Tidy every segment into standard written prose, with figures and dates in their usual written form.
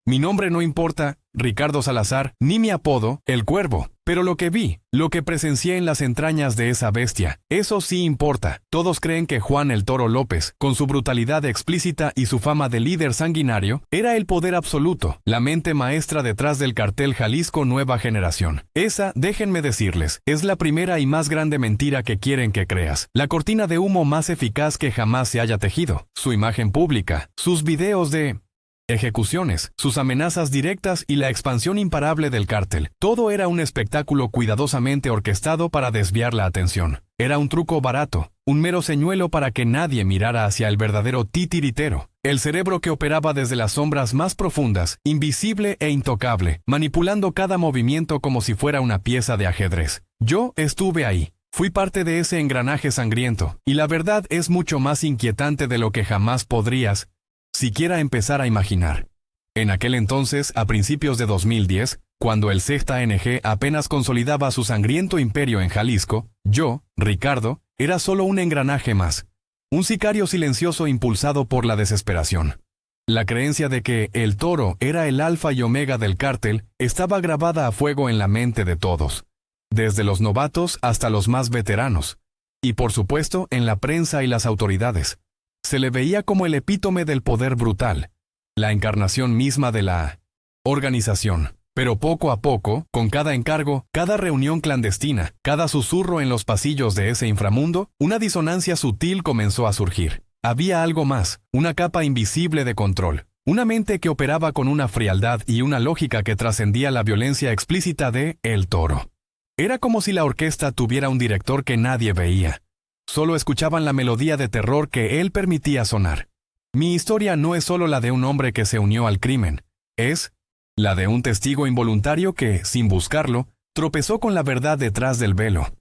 Mi nombre no importa, Ricardo Salazar, ni mi apodo, el Cuervo. Pero lo que vi, lo que presencié en las entrañas de esa bestia, eso sí importa. Todos creen que Juan el Toro López, con su brutalidad explícita y su fama de líder sanguinario, era el poder absoluto, la mente maestra detrás del cartel Jalisco Nueva Generación. Esa, déjenme decirles, es la primera y más grande mentira que quieren que creas. La cortina de humo más eficaz que jamás se haya tejido. Su imagen pública, sus videos de ejecuciones, sus amenazas directas y la expansión imparable del cártel. Todo era un espectáculo cuidadosamente orquestado para desviar la atención. Era un truco barato, un mero señuelo para que nadie mirara hacia el verdadero titiritero. El cerebro que operaba desde las sombras más profundas, invisible e intocable, manipulando cada movimiento como si fuera una pieza de ajedrez. Yo estuve ahí. Fui parte de ese engranaje sangriento, y la verdad es mucho más inquietante de lo que jamás podrías siquiera empezar a imaginar. En aquel entonces, a principios de 2010, cuando el ZNG apenas consolidaba su sangriento imperio en Jalisco, yo, Ricardo, era solo un engranaje más. Un sicario silencioso impulsado por la desesperación. La creencia de que el Toro era el alfa y omega del cártel estaba grabada a fuego en la mente de todos, desde los novatos hasta los más veteranos, y por supuesto en la prensa y las autoridades. Se le veía como el epítome del poder brutal, la encarnación misma de la organización. Pero poco a poco, con cada encargo, cada reunión clandestina, cada susurro en los pasillos de ese inframundo, una disonancia sutil comenzó a surgir. Había algo más, una capa invisible de control, una mente que operaba con una frialdad y una lógica que trascendía la violencia explícita de El Toro. Era como si la orquesta tuviera un director que nadie veía. Solo escuchaban la melodía de terror que él permitía sonar. Mi historia no es solo la de un hombre que se unió al crimen, es la de un testigo involuntario que, sin buscarlo, tropezó con la verdad detrás del velo.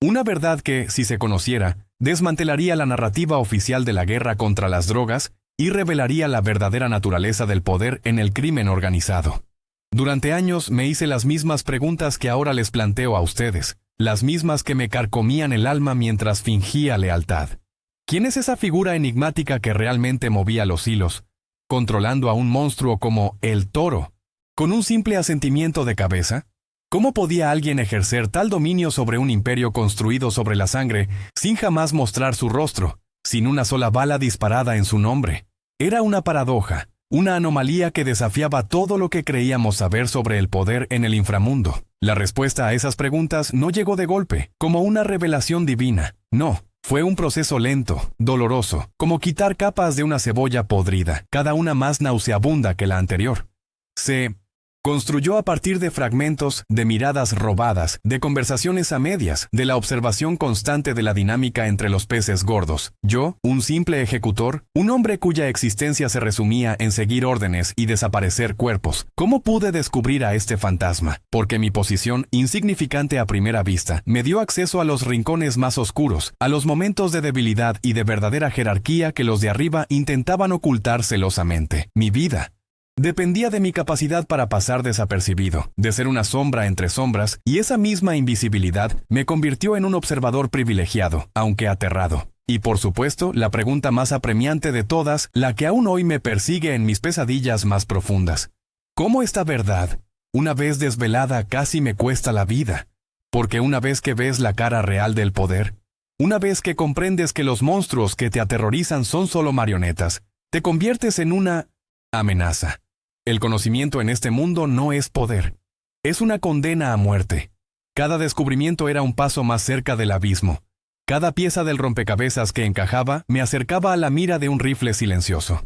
Una verdad que, si se conociera, desmantelaría la narrativa oficial de la guerra contra las drogas y revelaría la verdadera naturaleza del poder en el crimen organizado. Durante años me hice las mismas preguntas que ahora les planteo a ustedes. Las mismas que me carcomían el alma mientras fingía lealtad. ¿Quién es esa figura enigmática que realmente movía los hilos, controlando a un monstruo como el Toro, con un simple asentimiento de cabeza? ¿Cómo podía alguien ejercer tal dominio sobre un imperio construido sobre la sangre, sin jamás mostrar su rostro, sin una sola bala disparada en su nombre? Era una paradoja, una anomalía que desafiaba todo lo que creíamos saber sobre el poder en el inframundo. La respuesta a esas preguntas no llegó de golpe, como una revelación divina. No, fue un proceso lento, doloroso, como quitar capas de una cebolla podrida, cada una más nauseabunda que la anterior. Se construyó a partir de fragmentos, de miradas robadas, de conversaciones a medias, de la observación constante de la dinámica entre los peces gordos. Yo, un simple ejecutor, un hombre cuya existencia se resumía en seguir órdenes y desaparecer cuerpos. ¿Cómo pude descubrir a este fantasma? Porque mi posición, insignificante a primera vista, me dio acceso a los rincones más oscuros, a los momentos de debilidad y de verdadera jerarquía que los de arriba intentaban ocultar celosamente. Mi vida dependía de mi capacidad para pasar desapercibido, de ser una sombra entre sombras, y esa misma invisibilidad me convirtió en un observador privilegiado, aunque aterrado. Y por supuesto, la pregunta más apremiante de todas, la que aún hoy me persigue en mis pesadillas más profundas. ¿Cómo esta verdad, una vez desvelada, casi me cuesta la vida? Porque una vez que ves la cara real del poder, una vez que comprendes que los monstruos que te aterrorizan son solo marionetas, te conviertes en una amenaza. El conocimiento en este mundo no es poder. Es una condena a muerte. Cada descubrimiento era un paso más cerca del abismo. Cada pieza del rompecabezas que encajaba me acercaba a la mira de un rifle silencioso.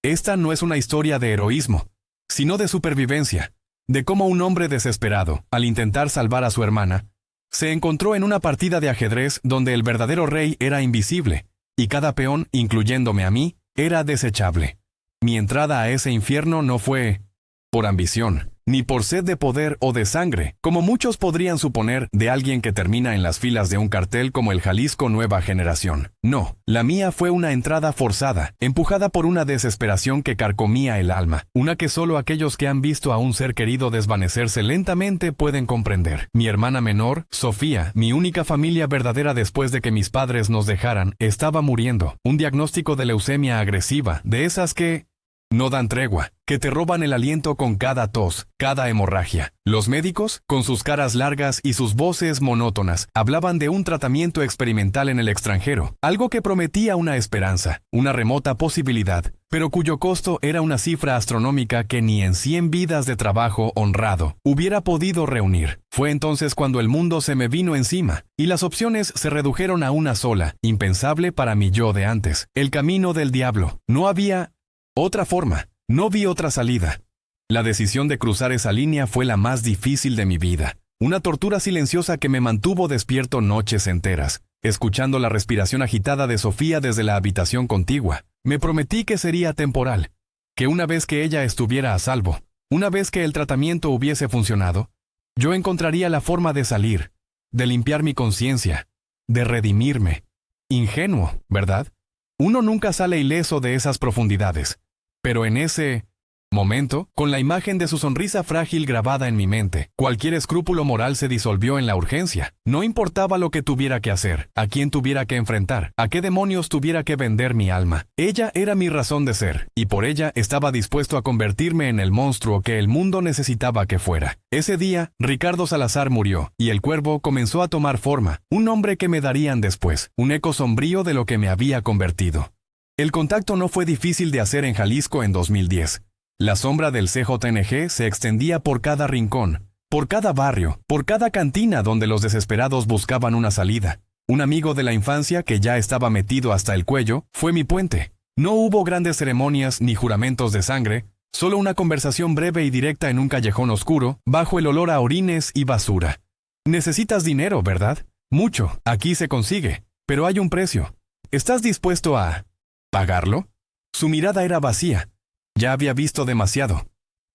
Esta no es una historia de heroísmo, sino de supervivencia, de cómo un hombre desesperado, al intentar salvar a su hermana, se encontró en una partida de ajedrez donde el verdadero rey era invisible, y cada peón, incluyéndome a mí, era desechable. Mi entrada a ese infierno no fue por ambición, ni por sed de poder o de sangre, como muchos podrían suponer de alguien que termina en las filas de un cartel como el Jalisco Nueva Generación. No, la mía fue una entrada forzada, empujada por una desesperación que carcomía el alma, una que solo aquellos que han visto a un ser querido desvanecerse lentamente pueden comprender. Mi hermana menor, Sofía, mi única familia verdadera después de que mis padres nos dejaran, estaba muriendo. Un diagnóstico de leucemia agresiva, de esas que No dan tregua, que te roban el aliento con cada tos, cada hemorragia. Los médicos, con sus caras largas y sus voces monótonas, hablaban de un tratamiento experimental en el extranjero, algo que prometía una esperanza, una remota posibilidad, pero cuyo costo era una cifra astronómica que ni en 100 vidas de trabajo honrado hubiera podido reunir. Fue entonces cuando el mundo se me vino encima, y las opciones se redujeron a una sola, impensable para mi yo de antes: el camino del diablo. No había otra forma, no vi otra salida. La decisión de cruzar esa línea fue la más difícil de mi vida, una tortura silenciosa que me mantuvo despierto noches enteras, escuchando la respiración agitada de Sofía desde la habitación contigua. Me prometí que sería temporal, que una vez que ella estuviera a salvo, una vez que el tratamiento hubiese funcionado, yo encontraría la forma de salir, de limpiar mi conciencia, de redimirme. Ingenuo, ¿verdad? Uno nunca sale ileso de esas profundidades. Pero en ese momento, con la imagen de su sonrisa frágil grabada en mi mente, cualquier escrúpulo moral se disolvió en la urgencia. No importaba lo que tuviera que hacer, a quién tuviera que enfrentar, a qué demonios tuviera que vender mi alma. Ella era mi razón de ser, y por ella estaba dispuesto a convertirme en el monstruo que el mundo necesitaba que fuera. Ese día, Ricardo Salazar murió, y el cuervo comenzó a tomar forma, un nombre que me darían después, un eco sombrío de lo que me había convertido. El contacto no fue difícil de hacer en Jalisco en 2010. La sombra del CJNG se extendía por cada rincón, por cada barrio, por cada cantina donde los desesperados buscaban una salida. Un amigo de la infancia que ya estaba metido hasta el cuello fue mi puente. No hubo grandes ceremonias ni juramentos de sangre, solo una conversación breve y directa en un callejón oscuro, bajo el olor a orines y basura. Necesitas dinero, ¿verdad? Mucho, aquí se consigue, pero hay un precio. ¿Estás dispuesto a pagarlo? Su mirada era vacía. Ya había visto demasiado.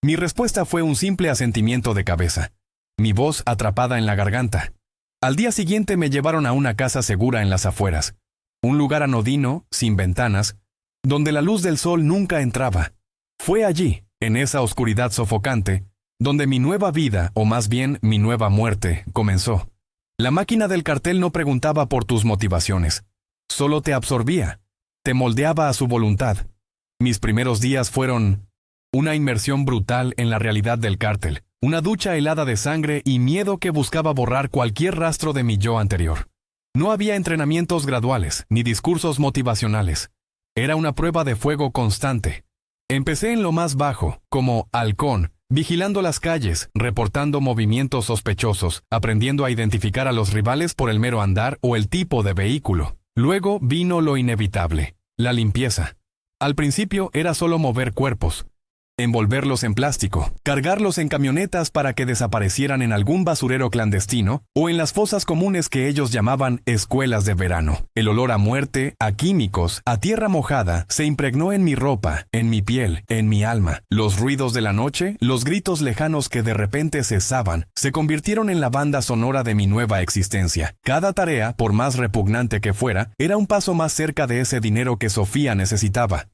Mi respuesta fue un simple asentimiento de cabeza, mi voz atrapada en la garganta. Al día siguiente me llevaron a una casa segura en las afueras, un lugar anodino, sin ventanas, donde la luz del sol nunca entraba. Fue allí, en esa oscuridad sofocante, donde mi nueva vida, o más bien mi nueva muerte, comenzó. La máquina del cartel no preguntaba por tus motivaciones, solo te absorbía. Te moldeaba a su voluntad. Mis primeros días fueron una inmersión brutal en la realidad del cártel, una ducha helada de sangre y miedo que buscaba borrar cualquier rastro de mi yo anterior. No había entrenamientos graduales, ni discursos motivacionales. Era una prueba de fuego constante. Empecé en lo más bajo, como halcón, vigilando las calles, reportando movimientos sospechosos, aprendiendo a identificar a los rivales por el mero andar o el tipo de vehículo. Luego vino lo inevitable, la limpieza. Al principio era solo mover cuerpos, envolverlos en plástico, cargarlos en camionetas para que desaparecieran en algún basurero clandestino o en las fosas comunes que ellos llamaban escuelas de verano. El olor a muerte, a químicos, a tierra mojada, se impregnó en mi ropa, en mi piel, en mi alma. Los ruidos de la noche, los gritos lejanos que de repente cesaban, se convirtieron en la banda sonora de mi nueva existencia. Cada tarea, por más repugnante que fuera, era un paso más cerca de ese dinero que Sofía necesitaba.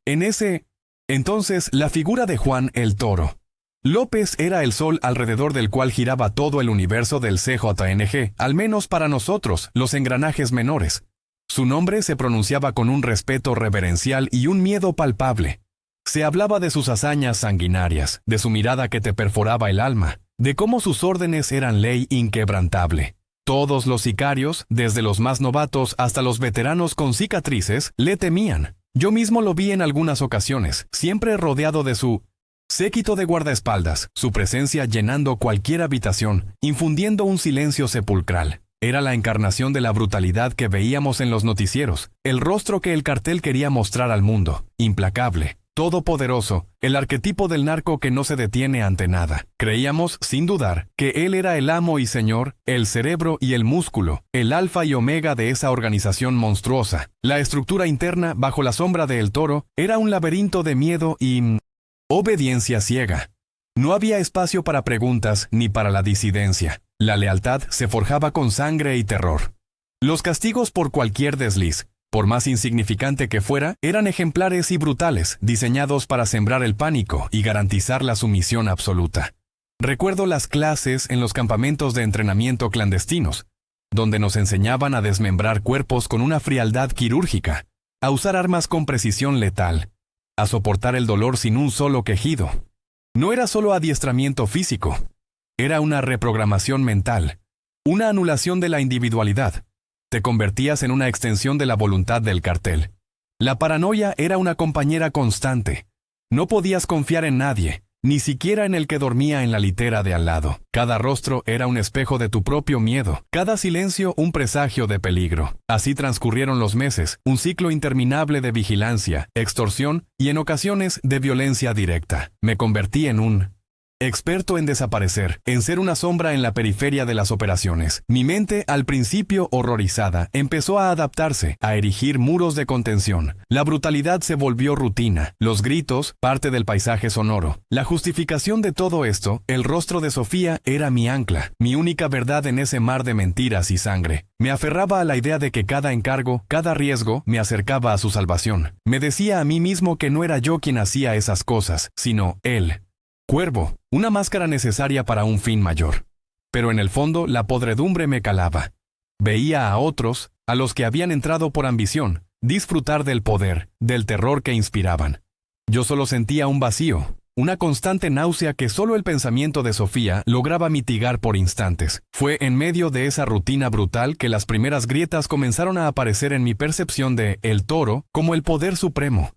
Entonces, la figura de Juan el Toro López era el sol alrededor del cual giraba todo el universo del CJNG, al menos para nosotros, los engranajes menores. Su nombre se pronunciaba con un respeto reverencial y un miedo palpable. Se hablaba de sus hazañas sanguinarias, de su mirada que te perforaba el alma, de cómo sus órdenes eran ley inquebrantable. Todos los sicarios, desde los más novatos hasta los veteranos con cicatrices, le temían. Yo mismo lo vi en algunas ocasiones, siempre rodeado de su séquito de guardaespaldas, su presencia llenando cualquier habitación, infundiendo un silencio sepulcral. Era la encarnación de la brutalidad que veíamos en los noticieros, el rostro que el cartel quería mostrar al mundo, implacable, todopoderoso, el arquetipo del narco que no se detiene ante nada. Creíamos, sin dudar, que él era el amo y señor, el cerebro y el músculo, el alfa y omega de esa organización monstruosa. La estructura interna, bajo la sombra de El Toro, era un laberinto de miedo y obediencia ciega. No había espacio para preguntas ni para la disidencia. La lealtad se forjaba con sangre y terror. Los castigos por cualquier desliz, por más insignificante que fuera, eran ejemplares y brutales, diseñados para sembrar el pánico y garantizar la sumisión absoluta. Recuerdo las clases en los campamentos de entrenamiento clandestinos, donde nos enseñaban a desmembrar cuerpos con una frialdad quirúrgica, a usar armas con precisión letal, a soportar el dolor sin un solo quejido. No era solo adiestramiento físico, era una reprogramación mental, una anulación de la individualidad. Te convertías en una extensión de la voluntad del cartel. La paranoia era una compañera constante. No podías confiar en nadie, ni siquiera en el que dormía en la litera de al lado. Cada rostro era un espejo de tu propio miedo, cada silencio un presagio de peligro. Así transcurrieron los meses, un ciclo interminable de vigilancia, extorsión y en ocasiones de violencia directa. Me convertí en un experto en desaparecer, en ser una sombra en la periferia de las operaciones. Mi mente, al principio horrorizada, empezó a adaptarse, a erigir muros de contención. La brutalidad se volvió rutina, los gritos, parte del paisaje sonoro. La justificación de todo esto, el rostro de Sofía, era mi ancla, mi única verdad en ese mar de mentiras y sangre. Me aferraba a la idea de que cada encargo, cada riesgo, me acercaba a su salvación. Me decía a mí mismo que no era yo quien hacía esas cosas, sino él. Cuervo, una máscara necesaria para un fin mayor. Pero en el fondo la podredumbre me calaba. Veía a otros, a los que habían entrado por ambición, disfrutar del poder, del terror que inspiraban. Yo solo sentía un vacío, una constante náusea que solo el pensamiento de Sofía lograba mitigar por instantes. Fue en medio de esa rutina brutal que las primeras grietas comenzaron a aparecer en mi percepción de El Toro como el poder supremo.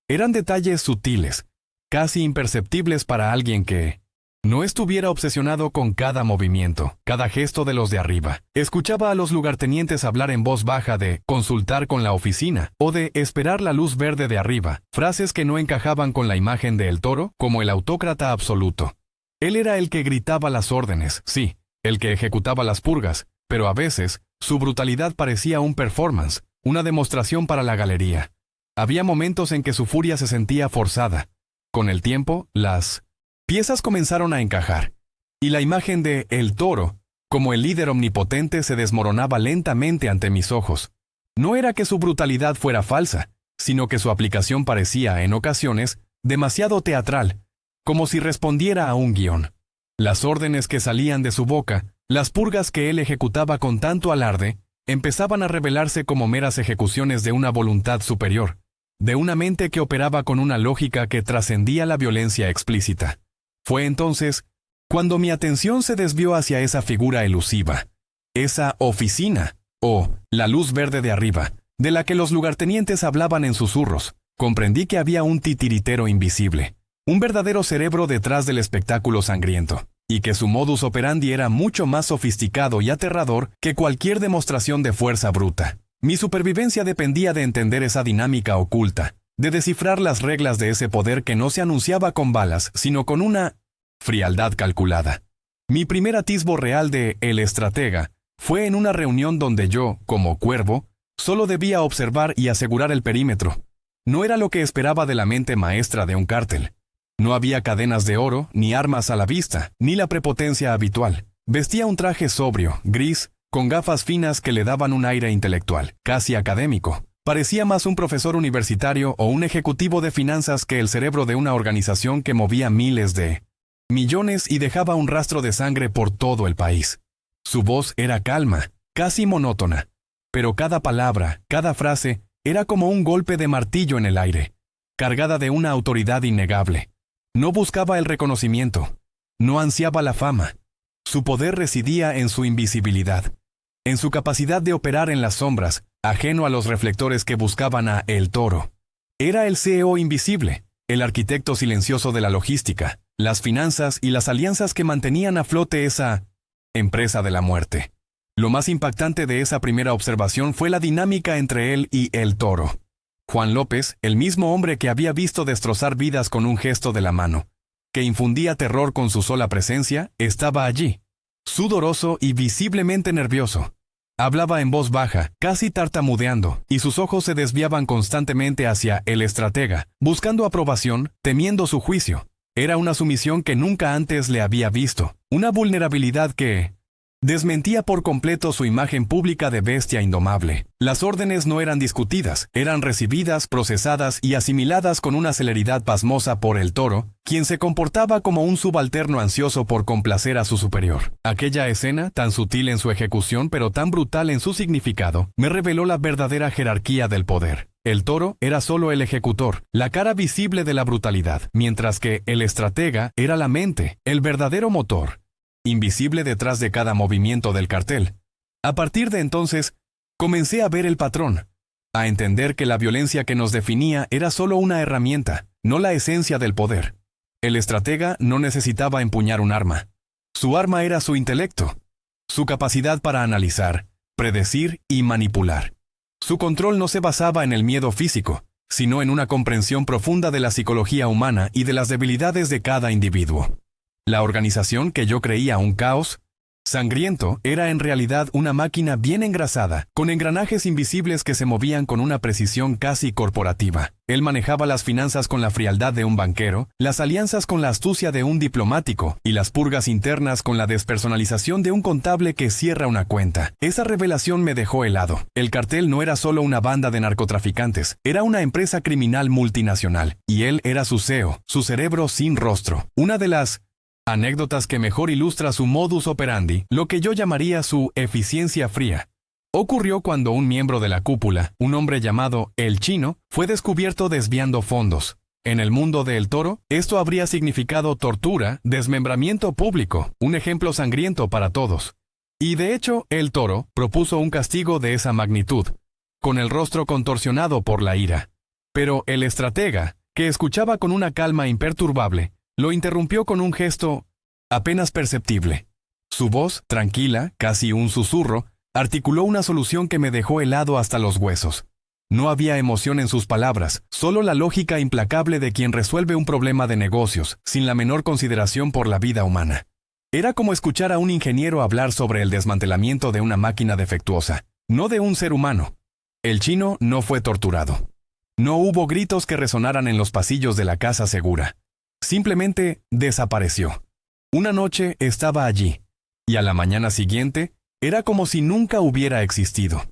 Eran detalles sutiles, casi imperceptibles para alguien que no estuviera obsesionado con cada movimiento, cada gesto de los de arriba. Escuchaba a los lugartenientes hablar en voz baja de consultar con la oficina o de esperar la luz verde de arriba, frases que no encajaban con la imagen de El Toro como el autócrata absoluto. Él era el que gritaba las órdenes, sí, el que ejecutaba las purgas, pero a veces su brutalidad parecía un performance, una demostración para la galería. Había momentos en que su furia se sentía forzada. Con el tiempo, las piezas comenzaron a encajar, y la imagen de El Toro, como el líder omnipotente, se desmoronaba lentamente ante mis ojos. No era que su brutalidad fuera falsa, sino que su aplicación parecía, en ocasiones, demasiado teatral, como si respondiera a un guión. Las órdenes que salían de su boca, las purgas que él ejecutaba con tanto alarde, empezaban a revelarse como meras ejecuciones de una voluntad superior, de una mente que operaba con una lógica que trascendía la violencia explícita. Fue entonces cuando mi atención se desvió hacia esa figura elusiva, esa oficina, o la luz verde de arriba, de la que los lugartenientes hablaban en susurros. Comprendí que había un titiritero invisible, un verdadero cerebro detrás del espectáculo sangriento, y que su modus operandi era mucho más sofisticado y aterrador que cualquier demostración de fuerza bruta. Mi supervivencia dependía de entender esa dinámica oculta, de descifrar las reglas de ese poder que no se anunciaba con balas, sino con una frialdad calculada. Mi primer atisbo real de El Estratega fue en una reunión donde yo, como cuervo, solo debía observar y asegurar el perímetro. No era lo que esperaba de la mente maestra de un cártel. No había cadenas de oro, ni armas a la vista, ni la prepotencia habitual. Vestía un traje sobrio, gris, con gafas finas que le daban un aire intelectual, casi académico. Parecía más un profesor universitario o un ejecutivo de finanzas que el cerebro de una organización que movía miles de millones y dejaba un rastro de sangre por todo el país. Su voz era calma, casi monótona, pero cada palabra, cada frase, era como un golpe de martillo en el aire, cargada de una autoridad innegable. No buscaba el reconocimiento, no ansiaba la fama. Su poder residía en su invisibilidad, en su capacidad de operar en las sombras, ajeno a los reflectores que buscaban a El Toro. Era el CEO invisible, el arquitecto silencioso de la logística, las finanzas y las alianzas que mantenían a flote esa empresa de la muerte. Lo más impactante de esa primera observación fue la dinámica entre él y El Toro. Juan López, el mismo hombre que había visto destrozar vidas con un gesto de la mano, que infundía terror con su sola presencia, estaba allí, sudoroso y visiblemente nervioso. Hablaba en voz baja, casi tartamudeando, y sus ojos se desviaban constantemente hacia El Estratega, buscando aprobación, temiendo su juicio. Era una sumisión que nunca antes le había visto, una vulnerabilidad que desmentía por completo su imagen pública de bestia indomable. Las órdenes no eran discutidas, eran recibidas, procesadas y asimiladas con una celeridad pasmosa por El Toro, quien se comportaba como un subalterno ansioso por complacer a su superior. Aquella escena, tan sutil en su ejecución pero tan brutal en su significado, me reveló la verdadera jerarquía del poder. El toro era solo el ejecutor, la cara visible de la brutalidad, mientras que el estratega era la mente, el verdadero motor, invisible detrás de cada movimiento del cartel. A partir de entonces, comencé a ver el patrón, a entender que la violencia que nos definía era solo una herramienta, no la esencia del poder. El estratega no necesitaba empuñar un arma. Su arma era su intelecto, su capacidad para analizar, predecir y manipular. Su control no se basaba en el miedo físico, sino en una comprensión profunda de la psicología humana y de las debilidades de cada individuo. La organización que yo creía un caos sangriento era en realidad una máquina bien engrasada, con engranajes invisibles que se movían con una precisión casi corporativa. Él manejaba las finanzas con la frialdad de un banquero, las alianzas con la astucia de un diplomático, y las purgas internas con la despersonalización de un contable que cierra una cuenta. Esa revelación me dejó helado. El cartel no era solo una banda de narcotraficantes, era una empresa criminal multinacional, y él era su CEO, su cerebro sin rostro. Una de las anécdotas que mejor ilustra su modus operandi, lo que yo llamaría su eficiencia fría, ocurrió cuando un miembro de la cúpula, un hombre llamado El Chino, fue descubierto desviando fondos. En el mundo de El Toro, esto habría significado tortura, desmembramiento público, un ejemplo sangriento para todos. Y de hecho, El Toro propuso un castigo de esa magnitud, con el rostro contorsionado por la ira. Pero el estratega, que escuchaba con una calma imperturbable, lo interrumpió con un gesto apenas perceptible. Su voz, tranquila, casi un susurro, articuló una solución que me dejó helado hasta los huesos. No había emoción en sus palabras, solo la lógica implacable de quien resuelve un problema de negocios, sin la menor consideración por la vida humana. Era como escuchar a un ingeniero hablar sobre el desmantelamiento de una máquina defectuosa, no de un ser humano. El chino no fue torturado. No hubo gritos que resonaran en los pasillos de la casa segura. Simplemente desapareció. Una noche estaba allí, y a la mañana siguiente era como si nunca hubiera existido.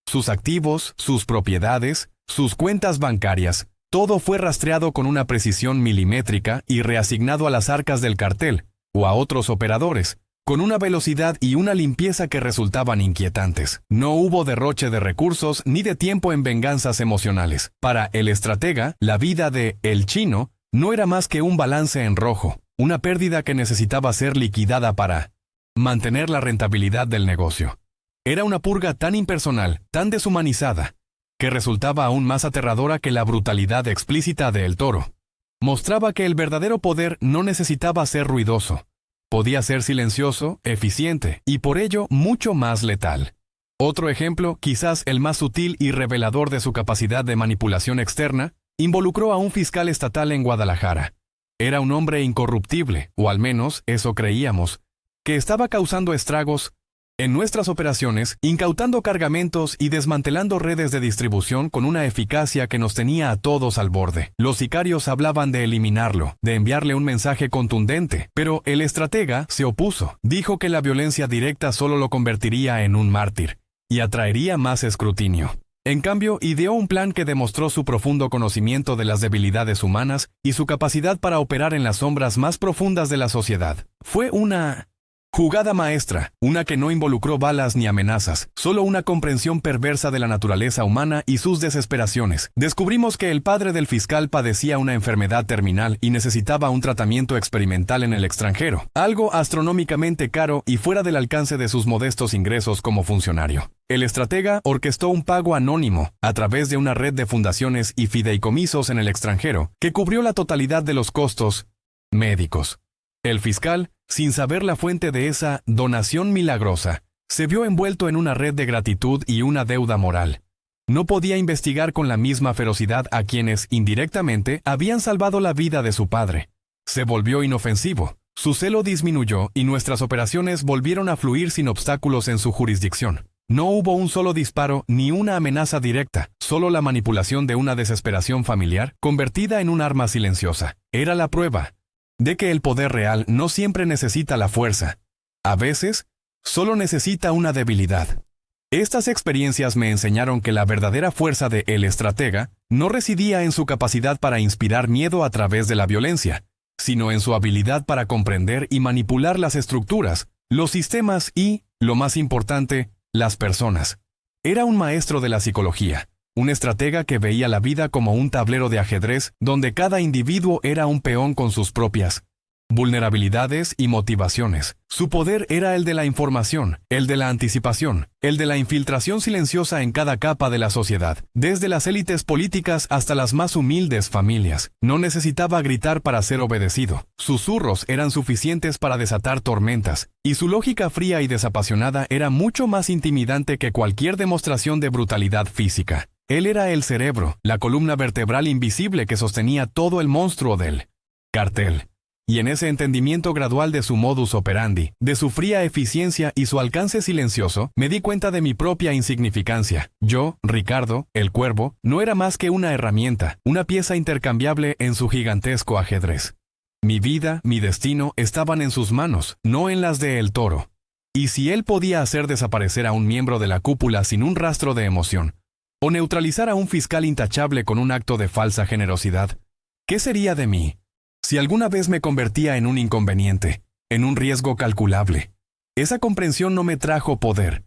Sus activos, sus propiedades, sus cuentas bancarias, todo fue rastreado con una precisión milimétrica y reasignado a las arcas del cartel, o a otros operadores, con una velocidad y una limpieza que resultaban inquietantes. No hubo derroche de recursos ni de tiempo en venganzas emocionales. Para el estratega, la vida de El Chino no era más que un balance en rojo, una pérdida que necesitaba ser liquidada para mantener la rentabilidad del negocio. Era una purga tan impersonal, tan deshumanizada, que resultaba aún más aterradora que la brutalidad explícita de El Toro. Mostraba que el verdadero poder no necesitaba ser ruidoso. Podía ser silencioso, eficiente y por ello mucho más letal. Otro ejemplo, quizás el más sutil y revelador de su capacidad de manipulación externa, involucró a un fiscal estatal en Guadalajara. Era un hombre incorruptible, o al menos eso creíamos, que estaba causando estragos en nuestras operaciones, incautando cargamentos y desmantelando redes de distribución con una eficacia que nos tenía a todos al borde. Los sicarios hablaban de eliminarlo, de enviarle un mensaje contundente, pero el estratega se opuso. Dijo que la violencia directa solo lo convertiría en un mártir y atraería más escrutinio. En cambio, ideó un plan que demostró su profundo conocimiento de las debilidades humanas y su capacidad para operar en las sombras más profundas de la sociedad. Fue una jugada maestra, una que no involucró balas ni amenazas, solo una comprensión perversa de la naturaleza humana y sus desesperaciones. Descubrimos que el padre del fiscal padecía una enfermedad terminal y necesitaba un tratamiento experimental en el extranjero, algo astronómicamente caro y fuera del alcance de sus modestos ingresos como funcionario. El estratega orquestó un pago anónimo a través de una red de fundaciones y fideicomisos en el extranjero que cubrió la totalidad de los costos médicos. El fiscal, sin saber la fuente de esa donación milagrosa, se vio envuelto en una red de gratitud y una deuda moral. No podía investigar con la misma ferocidad a quienes, indirectamente, habían salvado la vida de su padre. Se volvió inofensivo, su celo disminuyó y nuestras operaciones volvieron a fluir sin obstáculos en su jurisdicción. No hubo un solo disparo ni una amenaza directa, solo la manipulación de una desesperación familiar convertida en un arma silenciosa. Era la prueba de que el poder real no siempre necesita la fuerza. A veces, solo necesita una debilidad. Estas experiencias me enseñaron que la verdadera fuerza de el estratega no residía en su capacidad para inspirar miedo a través de la violencia, sino en su habilidad para comprender y manipular las estructuras, los sistemas y, lo más importante, las personas. Era un maestro de la psicología, un estratega que veía la vida como un tablero de ajedrez donde cada individuo era un peón con sus propias vulnerabilidades y motivaciones. Su poder era el de la información, el de la anticipación, el de la infiltración silenciosa en cada capa de la sociedad, desde las élites políticas hasta las más humildes familias. No necesitaba gritar para ser obedecido. Susurros eran suficientes para desatar tormentas, y su lógica fría y desapasionada era mucho más intimidante que cualquier demostración de brutalidad física. Él era el cerebro, la columna vertebral invisible que sostenía todo el monstruo del cartel. Y en ese entendimiento gradual de su modus operandi, de su fría eficiencia y su alcance silencioso, me di cuenta de mi propia insignificancia. Yo, Ricardo, el Cuervo, no era más que una herramienta, una pieza intercambiable en su gigantesco ajedrez. Mi vida, mi destino, estaban en sus manos, no en las de El Toro. Y si él podía hacer desaparecer a un miembro de la cúpula sin un rastro de emoción, o neutralizar a un fiscal intachable con un acto de falsa generosidad, ¿qué sería de mí? Si alguna vez me convertía en un inconveniente, en un riesgo calculable, esa comprensión no me trajo poder,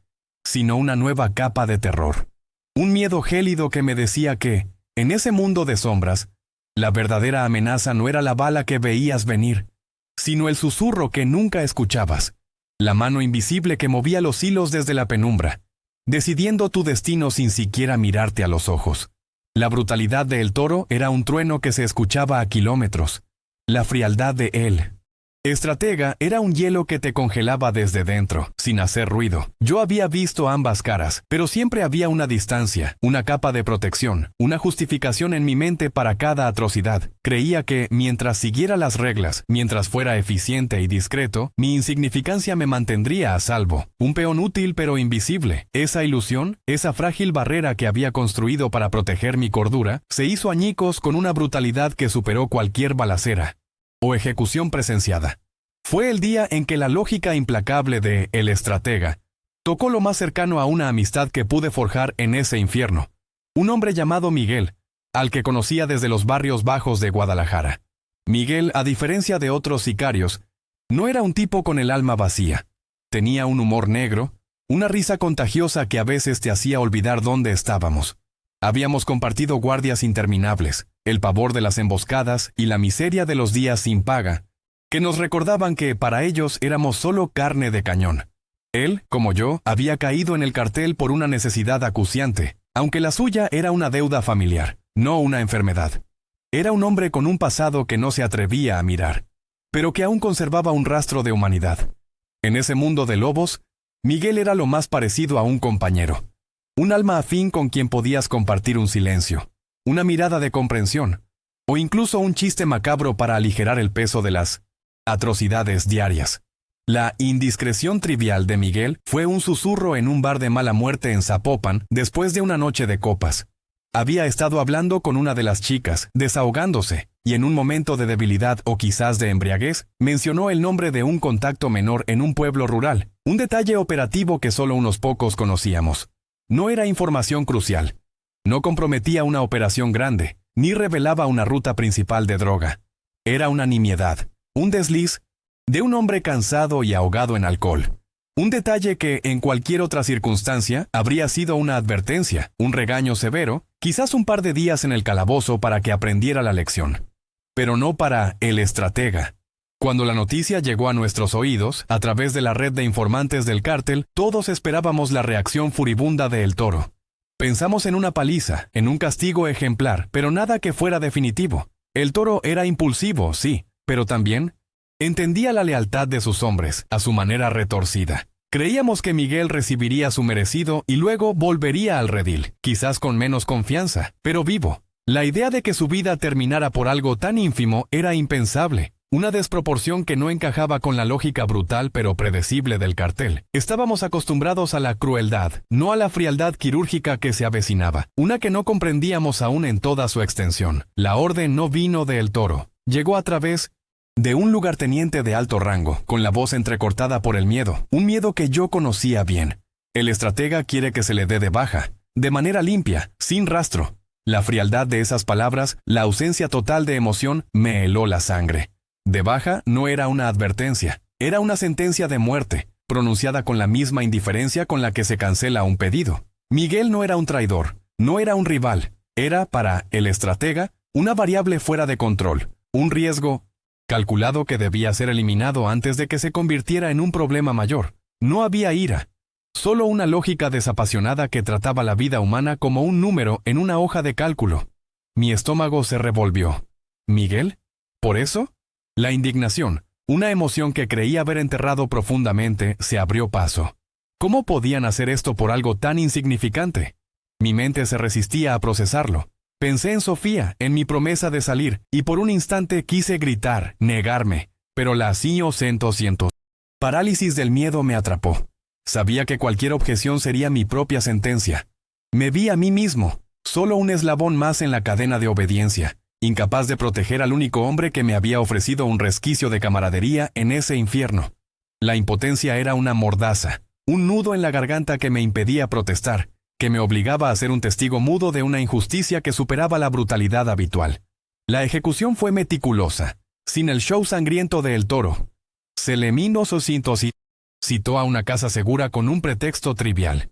sino una nueva capa de terror. Un miedo gélido que me decía que, en ese mundo de sombras, la verdadera amenaza no era la bala que veías venir, sino el susurro que nunca escuchabas, la mano invisible que movía los hilos desde la penumbra, decidiendo tu destino sin siquiera mirarte a los ojos. La brutalidad de El Toro era un trueno que se escuchaba a kilómetros. La frialdad de él, estratega, era un hielo que te congelaba desde dentro, sin hacer ruido. Yo había visto ambas caras, pero siempre había una distancia, una capa de protección, una justificación en mi mente para cada atrocidad. Creía que, mientras siguiera las reglas, mientras fuera eficiente y discreto, mi insignificancia me mantendría a salvo. Un peón útil pero invisible. Esa ilusión, esa frágil barrera que había construido para proteger mi cordura, se hizo añicos con una brutalidad que superó cualquier balacera o ejecución presenciada. Fue el día en que la lógica implacable de El Estratega tocó lo más cercano a una amistad que pude forjar en ese infierno. Un hombre llamado Miguel, al que conocía desde los barrios bajos de Guadalajara. Miguel, a diferencia de otros sicarios, no era un tipo con el alma vacía. Tenía un humor negro, una risa contagiosa que a veces te hacía olvidar dónde estábamos. Habíamos compartido guardias interminables, el pavor de las emboscadas y la miseria de los días sin paga, que nos recordaban que para ellos éramos solo carne de cañón. Él, como yo, había caído en el cartel por una necesidad acuciante, aunque la suya era una deuda familiar, no una enfermedad. Era un hombre con un pasado que no se atrevía a mirar, pero que aún conservaba un rastro de humanidad. En ese mundo de lobos, Miguel era lo más parecido a un compañero. Un alma afín con quien podías compartir un silencio, una mirada de comprensión, o incluso un chiste macabro para aligerar el peso de las atrocidades diarias. La indiscreción trivial de Miguel fue un susurro en un bar de mala muerte en Zapopan después de una noche de copas. Había estado hablando con una de las chicas, desahogándose, y en un momento de debilidad o quizás de embriaguez, mencionó el nombre de un contacto menor en un pueblo rural, un detalle operativo que solo unos pocos conocíamos. No era información crucial. No comprometía una operación grande, ni revelaba una ruta principal de droga. Era una nimiedad, un desliz de un hombre cansado y ahogado en alcohol. Un detalle que, en cualquier otra circunstancia, habría sido una advertencia, un regaño severo, quizás un par de días en el calabozo para que aprendiera la lección. Pero no para El Estratega. Cuando la noticia llegó a nuestros oídos, a través de la red de informantes del cártel, todos esperábamos la reacción furibunda de El Toro. Pensamos en una paliza, en un castigo ejemplar, pero nada que fuera definitivo. El Toro era impulsivo, sí, pero también entendía la lealtad de sus hombres, a su manera retorcida. Creíamos que Miguel recibiría su merecido y luego volvería al redil, quizás con menos confianza, pero vivo. La idea de que su vida terminara por algo tan ínfimo era impensable. Una desproporción que no encajaba con la lógica brutal pero predecible del cartel. Estábamos acostumbrados a la crueldad, no a la frialdad quirúrgica que se avecinaba, una que no comprendíamos aún en toda su extensión. La orden no vino de El Toro. Llegó a través de un lugarteniente de alto rango, con la voz entrecortada por el miedo, un miedo que yo conocía bien. El estratega quiere que se le dé de baja, de manera limpia, sin rastro. La frialdad de esas palabras, la ausencia total de emoción, me heló la sangre. De baja no era una advertencia, era una sentencia de muerte, pronunciada con la misma indiferencia con la que se cancela un pedido. Miguel no era un traidor, No era un rival, era, para el estratega, una variable fuera de control, un riesgo calculado que debía ser eliminado antes de que se convirtiera en un problema mayor. No había ira, solo una lógica desapasionada que trataba la vida humana como un número en una hoja de cálculo. Mi estómago se revolvió. ¿Miguel? ¿Por eso? La indignación, una emoción que creí haber enterrado profundamente, se abrió paso. ¿Cómo podían hacer esto por algo tan insignificante? Mi mente se resistía a procesarlo. Pensé en Sofía, en mi promesa de salir, y por un instante quise gritar, negarme, pero la siento. Parálisis del miedo me atrapó. Sabía que cualquier objeción sería mi propia sentencia. Me vi a mí mismo, solo un eslabón más en la cadena de obediencia, incapaz de proteger al único hombre que me había ofrecido un resquicio de camaradería en ese infierno. La impotencia era una mordaza, un nudo en la garganta que me impedía protestar, que me obligaba a ser un testigo mudo de una injusticia que superaba la brutalidad habitual. La ejecución fue meticulosa, sin el show sangriento de El Toro. Citó a una casa segura con un pretexto trivial.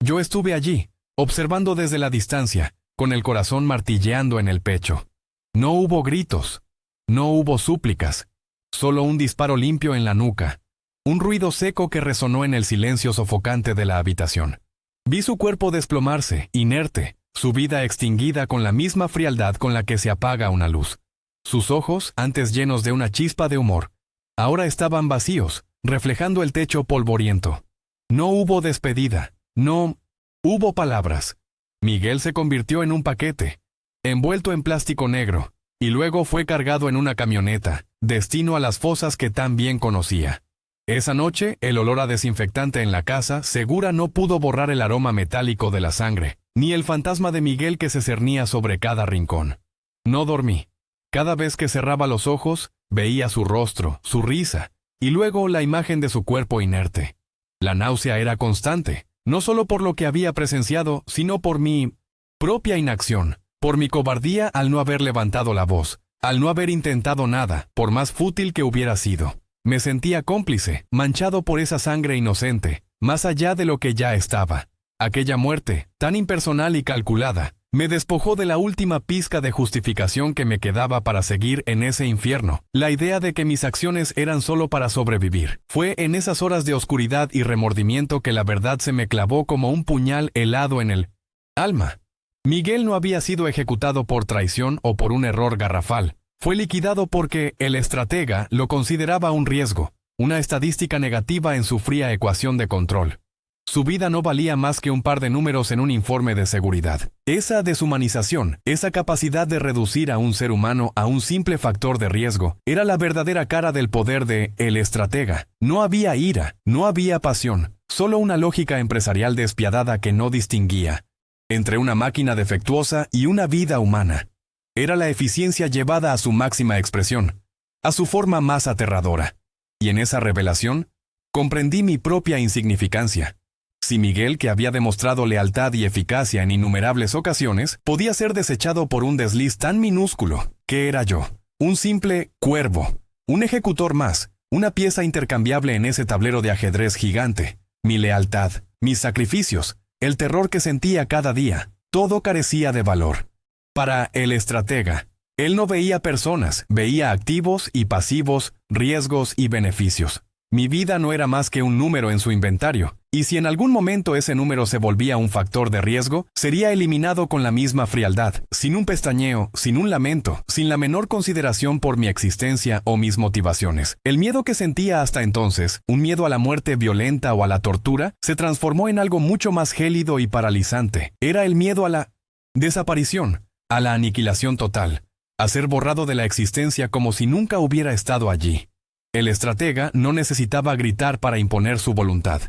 Yo estuve allí, observando desde la distancia, con el corazón martilleando en el pecho. No hubo gritos, no hubo súplicas, solo un disparo limpio en la nuca, un ruido seco que resonó en el silencio sofocante de la habitación. Vi su cuerpo desplomarse, inerte, su vida extinguida con la misma frialdad con la que se apaga una luz. Sus ojos, antes llenos de una chispa de humor, ahora estaban vacíos, reflejando el techo polvoriento. No hubo despedida, no hubo palabras. Miguel se convirtió en un paquete, envuelto en plástico negro, y luego fue cargado en una camioneta, destino a las fosas que tan bien conocía. Esa noche, el olor a desinfectante en la casa segura no pudo borrar el aroma metálico de la sangre, ni el fantasma de Miguel que se cernía sobre cada rincón. No dormí. Cada vez que cerraba los ojos, veía su rostro, su risa, y luego la imagen de su cuerpo inerte. La náusea era constante, no solo por lo que había presenciado, sino por mi propia inacción, por mi cobardía al no haber levantado la voz, al no haber intentado nada, por más fútil que hubiera sido. Me sentía cómplice, manchado por esa sangre inocente, más allá de lo que ya estaba. Aquella muerte, tan impersonal y calculada, me despojó de la última pizca de justificación que me quedaba para seguir en ese infierno. La idea de que mis acciones eran solo para sobrevivir. Fue en esas horas de oscuridad y remordimiento que la verdad se me clavó como un puñal helado en el alma. Miguel no había sido ejecutado por traición o por un error garrafal. Fue liquidado porque el estratega lo consideraba un riesgo, una estadística negativa en su fría ecuación de control. Su vida no valía más que un par de números en un informe de seguridad. Esa deshumanización, esa capacidad de reducir a un ser humano a un simple factor de riesgo, era la verdadera cara del poder de el estratega. No había ira, no había pasión, solo una lógica empresarial despiadada que no distinguía entre una máquina defectuosa y una vida humana. Era la eficiencia llevada a su máxima expresión, a su forma más aterradora. Y en esa revelación, comprendí mi propia insignificancia. Si Miguel, que había demostrado lealtad y eficacia en innumerables ocasiones, podía ser desechado por un desliz tan minúsculo, ¿qué era yo? Un simple cuervo, un ejecutor más, una pieza intercambiable en ese tablero de ajedrez gigante. Mi lealtad, mis sacrificios, el terror que sentía cada día, todo carecía de valor. Para el estratega, él no veía personas, veía activos y pasivos, riesgos y beneficios. Mi vida no era más que un número en su inventario, y si en algún momento ese número se volvía un factor de riesgo, sería eliminado con la misma frialdad, sin un pestañeo, sin un lamento, sin la menor consideración por mi existencia o mis motivaciones. El miedo que sentía hasta entonces, un miedo a la muerte violenta o a la tortura, se transformó en algo mucho más gélido y paralizante. Era el miedo a la desaparición, a la aniquilación total, a ser borrado de la existencia como si nunca hubiera estado allí. El estratega no necesitaba gritar para imponer su voluntad.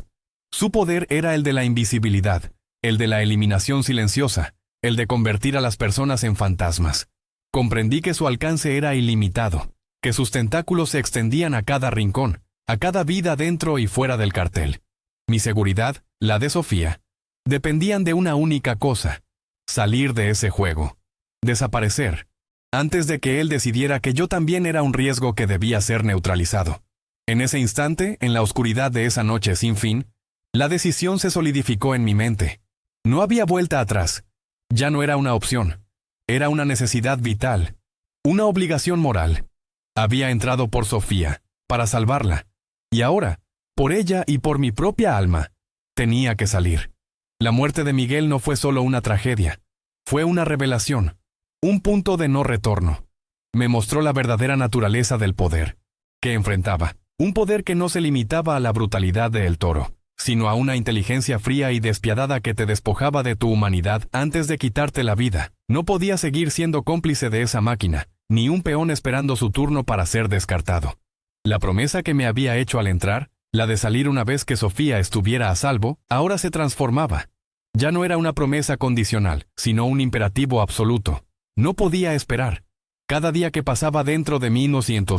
Su poder era el de la invisibilidad, el de la eliminación silenciosa, el de convertir a las personas en fantasmas. Comprendí que su alcance era ilimitado, que sus tentáculos se extendían a cada rincón, a cada vida dentro y fuera del cartel. Mi seguridad, la de Sofía, dependían de una única cosa: salir de ese juego, desaparecer, antes de que él decidiera que yo también era un riesgo que debía ser neutralizado. En ese instante, en la oscuridad de esa noche sin fin, la decisión se solidificó en mi mente. No había vuelta atrás. Ya no era una opción. Era una necesidad vital. Una obligación moral. Había entrado por Sofía, para salvarla. Y ahora, por ella y por mi propia alma, tenía que salir. La muerte de Miguel no fue solo una tragedia. Fue una revelación. Un punto de no retorno. Me mostró la verdadera naturaleza del poder que enfrentaba. Un poder que no se limitaba a la brutalidad de El Toro, sino a una inteligencia fría y despiadada que te despojaba de tu humanidad antes de quitarte la vida. No podía seguir siendo cómplice de esa máquina, ni un peón esperando su turno para ser descartado. La promesa que me había hecho al entrar, la de salir una vez que Sofía estuviera a salvo, ahora se transformaba. Ya no era una promesa condicional, sino un imperativo absoluto. No podía esperar. Cada día que pasaba dentro de mí no siento.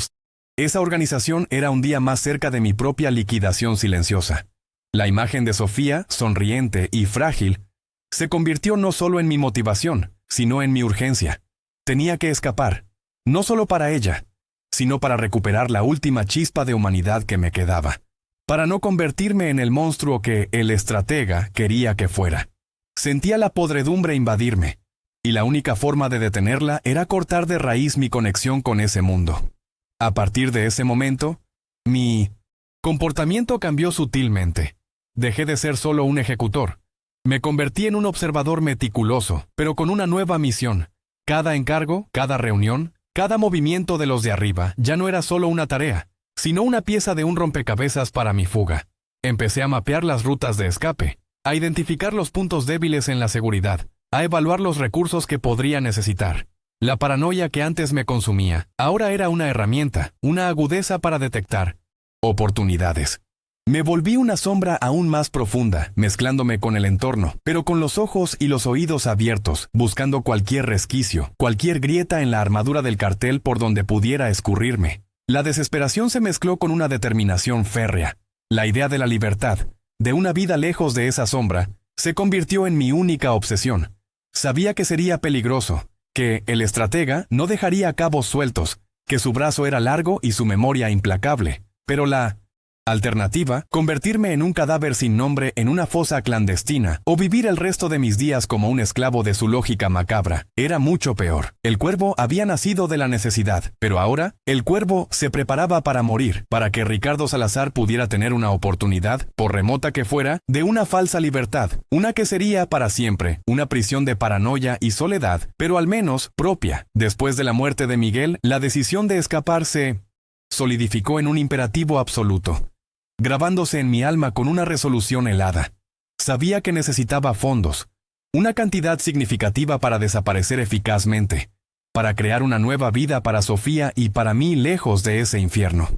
Esa organización era un día más cerca de mi propia liquidación silenciosa. La imagen de Sofía, sonriente y frágil, se convirtió no solo en mi motivación, sino en mi urgencia. Tenía que escapar, no solo para ella, sino para recuperar la última chispa de humanidad que me quedaba, para no convertirme en el monstruo que el estratega quería que fuera. Sentía la podredumbre invadirme, y la única forma de detenerla era cortar de raíz mi conexión con ese mundo. A partir de ese momento, mi comportamiento cambió sutilmente. Dejé de ser solo un ejecutor. Me convertí en un observador meticuloso, pero con una nueva misión. Cada encargo, cada reunión, cada movimiento de los de arriba ya no era solo una tarea, sino una pieza de un rompecabezas para mi fuga. Empecé a mapear las rutas de escape, a identificar los puntos débiles en la seguridad, a evaluar los recursos que podría necesitar. La paranoia que antes me consumía, ahora era una herramienta, una agudeza para detectar oportunidades. Me volví una sombra aún más profunda, mezclándome con el entorno, pero con los ojos y los oídos abiertos, buscando cualquier resquicio, cualquier grieta en la armadura del cartel por donde pudiera escurrirme. La desesperación se mezcló con una determinación férrea. La idea de la libertad, de una vida lejos de esa sombra, se convirtió en mi única obsesión. Sabía que sería peligroso, que el estratega no dejaría cabos sueltos, que su brazo era largo y su memoria implacable, pero la alternativa, convertirme en un cadáver sin nombre en una fosa clandestina o vivir el resto de mis días como un esclavo de su lógica macabra, era mucho peor. El cuervo había nacido de la necesidad, pero ahora, el cuervo se preparaba para morir, para que Ricardo Salazar pudiera tener una oportunidad, por remota que fuera, de una falsa libertad, una que sería para siempre, una prisión de paranoia y soledad, pero al menos propia. Después de la muerte de Miguel, la decisión de escapar se solidificó en un imperativo absoluto, grabándose en mi alma con una resolución helada. Sabía que necesitaba fondos, una cantidad significativa para desaparecer eficazmente, para crear una nueva vida para Sofía y para mí lejos de ese infierno.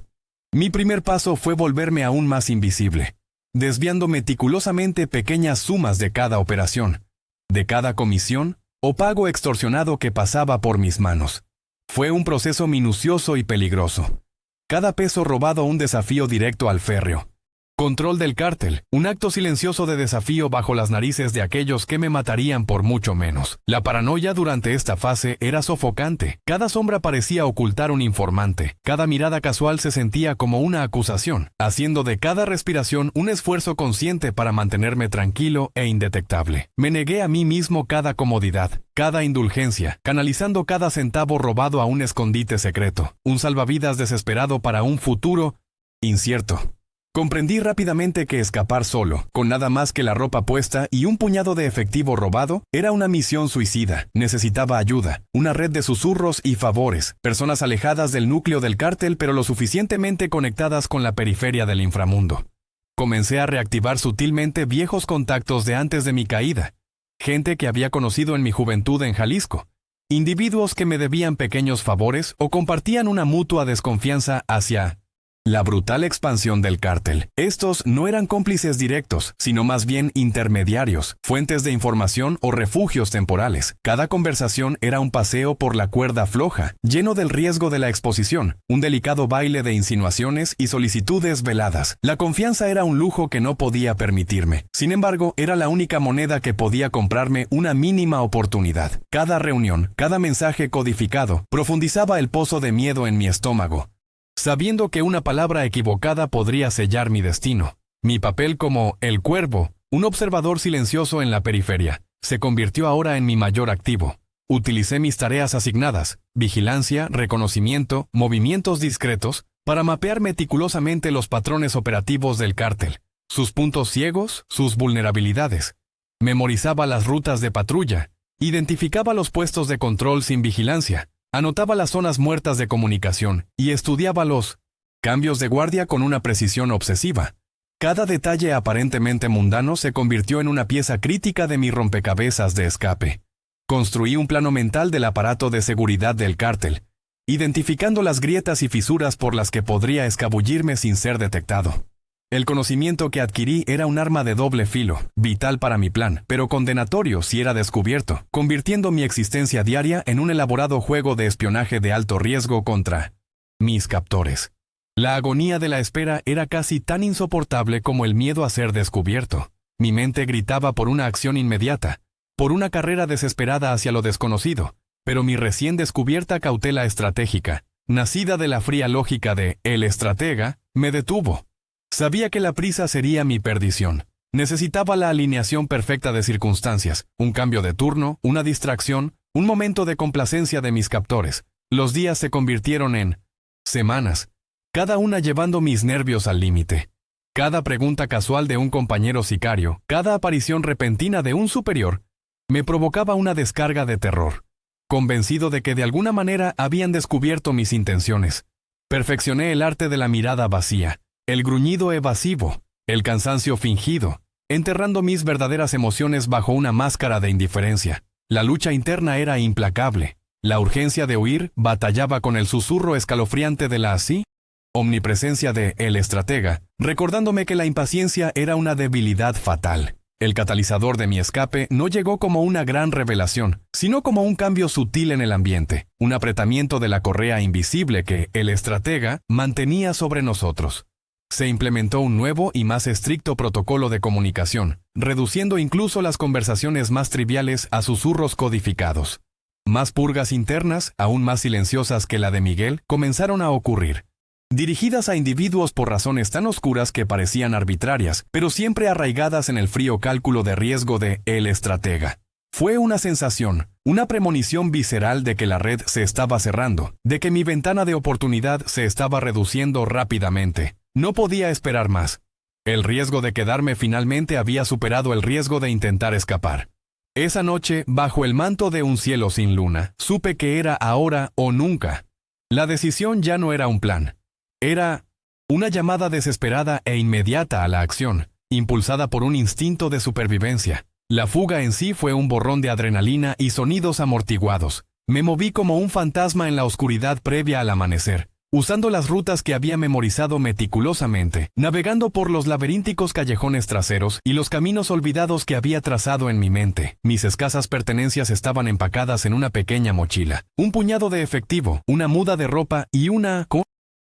Mi primer paso fue volverme aún más invisible, desviando meticulosamente pequeñas sumas de cada operación, de cada comisión o pago extorsionado que pasaba por mis manos. Fue un proceso minucioso y peligroso. Cada peso robado un desafío directo al férreo. Control del cártel, un acto silencioso de desafío bajo las narices de aquellos que me matarían por mucho menos. La paranoia durante esta fase era sofocante. Cada sombra parecía ocultar un informante. Cada mirada casual se sentía como una acusación, haciendo de cada respiración un esfuerzo consciente para mantenerme tranquilo e indetectable. Me negué a mí mismo cada comodidad, cada indulgencia, canalizando cada centavo robado a un escondite secreto, un salvavidas desesperado para un futuro incierto. Comprendí rápidamente que escapar solo, con nada más que la ropa puesta y un puñado de efectivo robado, era una misión suicida. Necesitaba ayuda, una red de susurros y favores, personas alejadas del núcleo del cártel pero lo suficientemente conectadas con la periferia del inframundo. Comencé a reactivar sutilmente viejos contactos de antes de mi caída, gente que había conocido en mi juventud en Jalisco, individuos que me debían pequeños favores o compartían una mutua desconfianza hacia la brutal expansión del cártel. Estos no eran cómplices directos, sino más bien intermediarios, fuentes de información o refugios temporales. Cada conversación era un paseo por la cuerda floja, lleno del riesgo de la exposición, un delicado baile de insinuaciones y solicitudes veladas. La confianza era un lujo que no podía permitirme. Sin embargo, era la única moneda que podía comprarme una mínima oportunidad. Cada reunión, cada mensaje codificado, profundizaba el pozo de miedo en mi estómago, sabiendo que una palabra equivocada podría sellar mi destino. Mi papel como el cuervo, un observador silencioso en la periferia, se convirtió ahora en mi mayor activo. Utilicé mis tareas asignadas, vigilancia, reconocimiento, movimientos discretos, para mapear meticulosamente los patrones operativos del cártel, sus puntos ciegos, sus vulnerabilidades. Memorizaba las rutas de patrulla, identificaba los puestos de control sin vigilancia, anotaba las zonas muertas de comunicación y estudiaba los cambios de guardia con una precisión obsesiva. Cada detalle aparentemente mundano se convirtió en una pieza crítica de mi rompecabezas de escape. Construí un plano mental del aparato de seguridad del cártel, identificando las grietas y fisuras por las que podría escabullirme sin ser detectado. El conocimiento que adquirí era un arma de doble filo, vital para mi plan, pero condenatorio si era descubierto, convirtiendo mi existencia diaria en un elaborado juego de espionaje de alto riesgo contra mis captores. La agonía de la espera era casi tan insoportable como el miedo a ser descubierto. Mi mente gritaba por una acción inmediata, por una carrera desesperada hacia lo desconocido, pero mi recién descubierta cautela estratégica, nacida de la fría lógica de el estratega, me detuvo. Sabía que la prisa sería mi perdición. Necesitaba la alineación perfecta de circunstancias, un cambio de turno, una distracción, un momento de complacencia de mis captores. Los días se convirtieron en semanas, cada una llevando mis nervios al límite. Cada pregunta casual de un compañero sicario, cada aparición repentina de un superior, me provocaba una descarga de terror. Convencido de que de alguna manera habían descubierto mis intenciones, perfeccioné el arte de la mirada vacía, el gruñido evasivo, el cansancio fingido, enterrando mis verdaderas emociones bajo una máscara de indiferencia. La lucha interna era implacable. La urgencia de huir batallaba con el susurro escalofriante de la así omnipresencia de el estratega, recordándome que la impaciencia era una debilidad fatal. El catalizador de mi escape no llegó como una gran revelación, sino como un cambio sutil en el ambiente, un apretamiento de la correa invisible que el estratega mantenía sobre nosotros. Se implementó un nuevo y más estricto protocolo de comunicación, reduciendo incluso las conversaciones más triviales a susurros codificados. Más purgas internas, aún más silenciosas que la de Miguel, comenzaron a ocurrir, dirigidas a individuos por razones tan oscuras que parecían arbitrarias, pero siempre arraigadas en el frío cálculo de riesgo de el estratega. Fue una sensación, una premonición visceral de que la red se estaba cerrando, de que mi ventana de oportunidad se estaba reduciendo rápidamente. No podía esperar más. El riesgo de quedarme finalmente había superado el riesgo de intentar escapar. Esa noche, bajo el manto de un cielo sin luna, supe que era ahora o nunca. La decisión ya no era un plan. Era una llamada desesperada e inmediata a la acción, impulsada por un instinto de supervivencia. La fuga en sí fue un borrón de adrenalina y sonidos amortiguados. Me moví como un fantasma en la oscuridad previa al amanecer, usando las rutas que había memorizado meticulosamente, navegando por los laberínticos callejones traseros y los caminos olvidados que había trazado en mi mente. Mis escasas pertenencias estaban empacadas en una pequeña mochila, un puñado de efectivo, una muda de ropa y una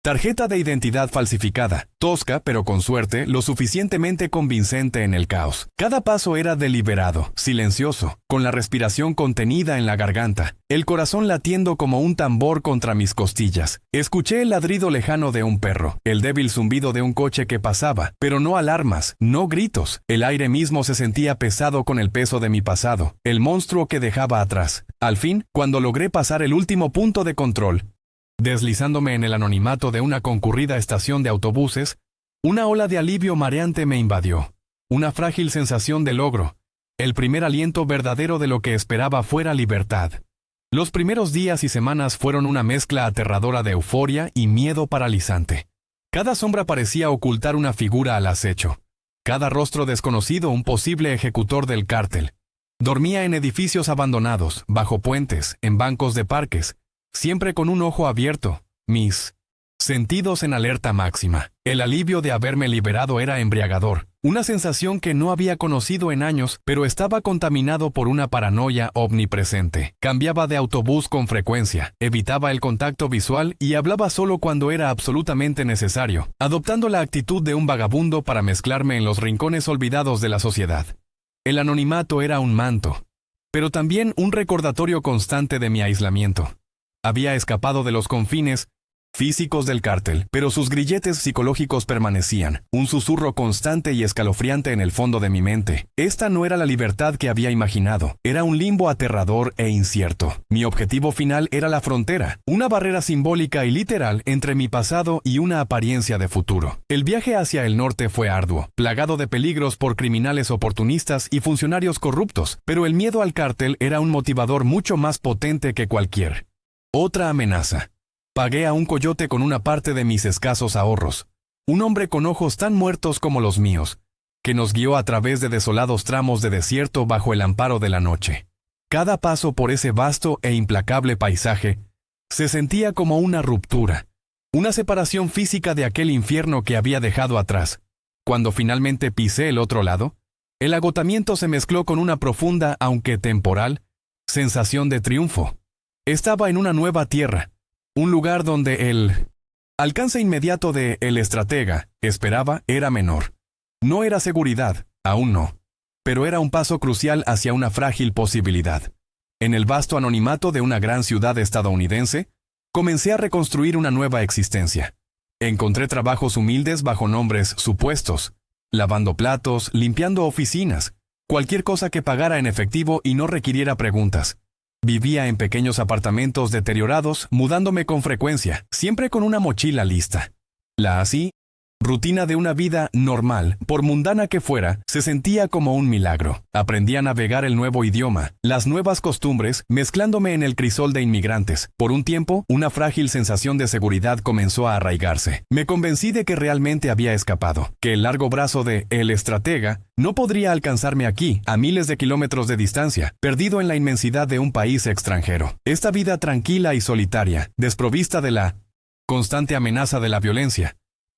tarjeta de identidad falsificada, tosca pero con suerte lo suficientemente convincente en el caos. Cada paso era deliberado, silencioso, con la respiración contenida en la garganta, el corazón latiendo como un tambor contra mis costillas. Escuché el ladrido lejano de un perro, el débil zumbido de un coche que pasaba, pero no alarmas, no gritos. El aire mismo se sentía pesado con el peso de mi pasado, el monstruo que dejaba atrás. Al fin, cuando logré pasar el último punto de control, deslizándome en el anonimato de una concurrida estación de autobuses, una ola de alivio mareante me invadió. Una frágil sensación de logro, el primer aliento verdadero de lo que esperaba fuera libertad. Los primeros días y semanas fueron una mezcla aterradora de euforia y miedo paralizante. Cada sombra parecía ocultar una figura al acecho. Cada rostro desconocido un posible ejecutor del cártel. Dormía en edificios abandonados, bajo puentes, en bancos de parques, siempre con un ojo abierto, mis sentidos en alerta máxima. El alivio de haberme liberado era embriagador, una sensación que no había conocido en años, pero estaba contaminado por una paranoia omnipresente. Cambiaba de autobús con frecuencia, evitaba el contacto visual y hablaba solo cuando era absolutamente necesario, adoptando la actitud de un vagabundo para mezclarme en los rincones olvidados de la sociedad. El anonimato era un manto, pero también un recordatorio constante de mi aislamiento. Había escapado de los confines, físicos del cártel, pero sus grilletes psicológicos permanecían, un susurro constante y escalofriante en el fondo de mi mente. Esta no era la libertad que había imaginado, era un limbo aterrador e incierto. Mi objetivo final era la frontera, una barrera simbólica y literal entre mi pasado y una apariencia de futuro. El viaje hacia el norte fue arduo, plagado de peligros por criminales oportunistas y funcionarios corruptos, pero el miedo al cártel era un motivador mucho más potente que cualquier otra amenaza. Pagué a un coyote con una parte de mis escasos ahorros, un hombre con ojos tan muertos como los míos, que nos guió a través de desolados tramos de desierto bajo el amparo de la noche. Cada paso por ese vasto e implacable paisaje se sentía como una ruptura, una separación física de aquel infierno que había dejado atrás. Cuando finalmente pisé el otro lado, el agotamiento se mezcló con una profunda, aunque temporal, sensación de triunfo. Estaba en una nueva tierra, un lugar donde el alcance inmediato de el estratega esperaba era menor. No era seguridad, aún no, pero era un paso crucial hacia una frágil posibilidad. En el vasto anonimato de una gran ciudad estadounidense, comencé a reconstruir una nueva existencia. Encontré trabajos humildes bajo nombres supuestos, lavando platos, limpiando oficinas, cualquier cosa que pagara en efectivo y no requiriera preguntas. Vivía en pequeños apartamentos deteriorados, mudándome con frecuencia, siempre con una mochila lista. La así, rutina de una vida normal, por mundana que fuera, se sentía como un milagro. Aprendí a navegar el nuevo idioma, las nuevas costumbres, mezclándome en el crisol de inmigrantes. Por un tiempo, una frágil sensación de seguridad comenzó a arraigarse. Me convencí de que realmente había escapado, que el largo brazo de el estratega no podría alcanzarme aquí, a miles de kilómetros de distancia, perdido en la inmensidad de un país extranjero. Esta vida tranquila y solitaria, desprovista de la constante amenaza de la violencia,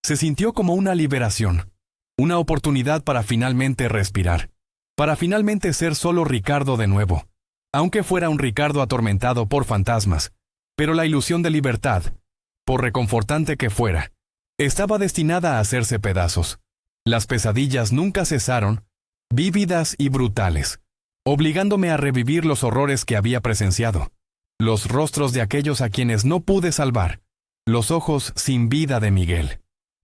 se sintió como una liberación, una oportunidad para finalmente respirar, para finalmente ser solo Ricardo de nuevo, aunque fuera un Ricardo atormentado por fantasmas, pero la ilusión de libertad, por reconfortante que fuera, estaba destinada a hacerse pedazos. Las pesadillas nunca cesaron, vívidas y brutales, obligándome a revivir los horrores que había presenciado, los rostros de aquellos a quienes no pude salvar, los ojos sin vida de Miguel.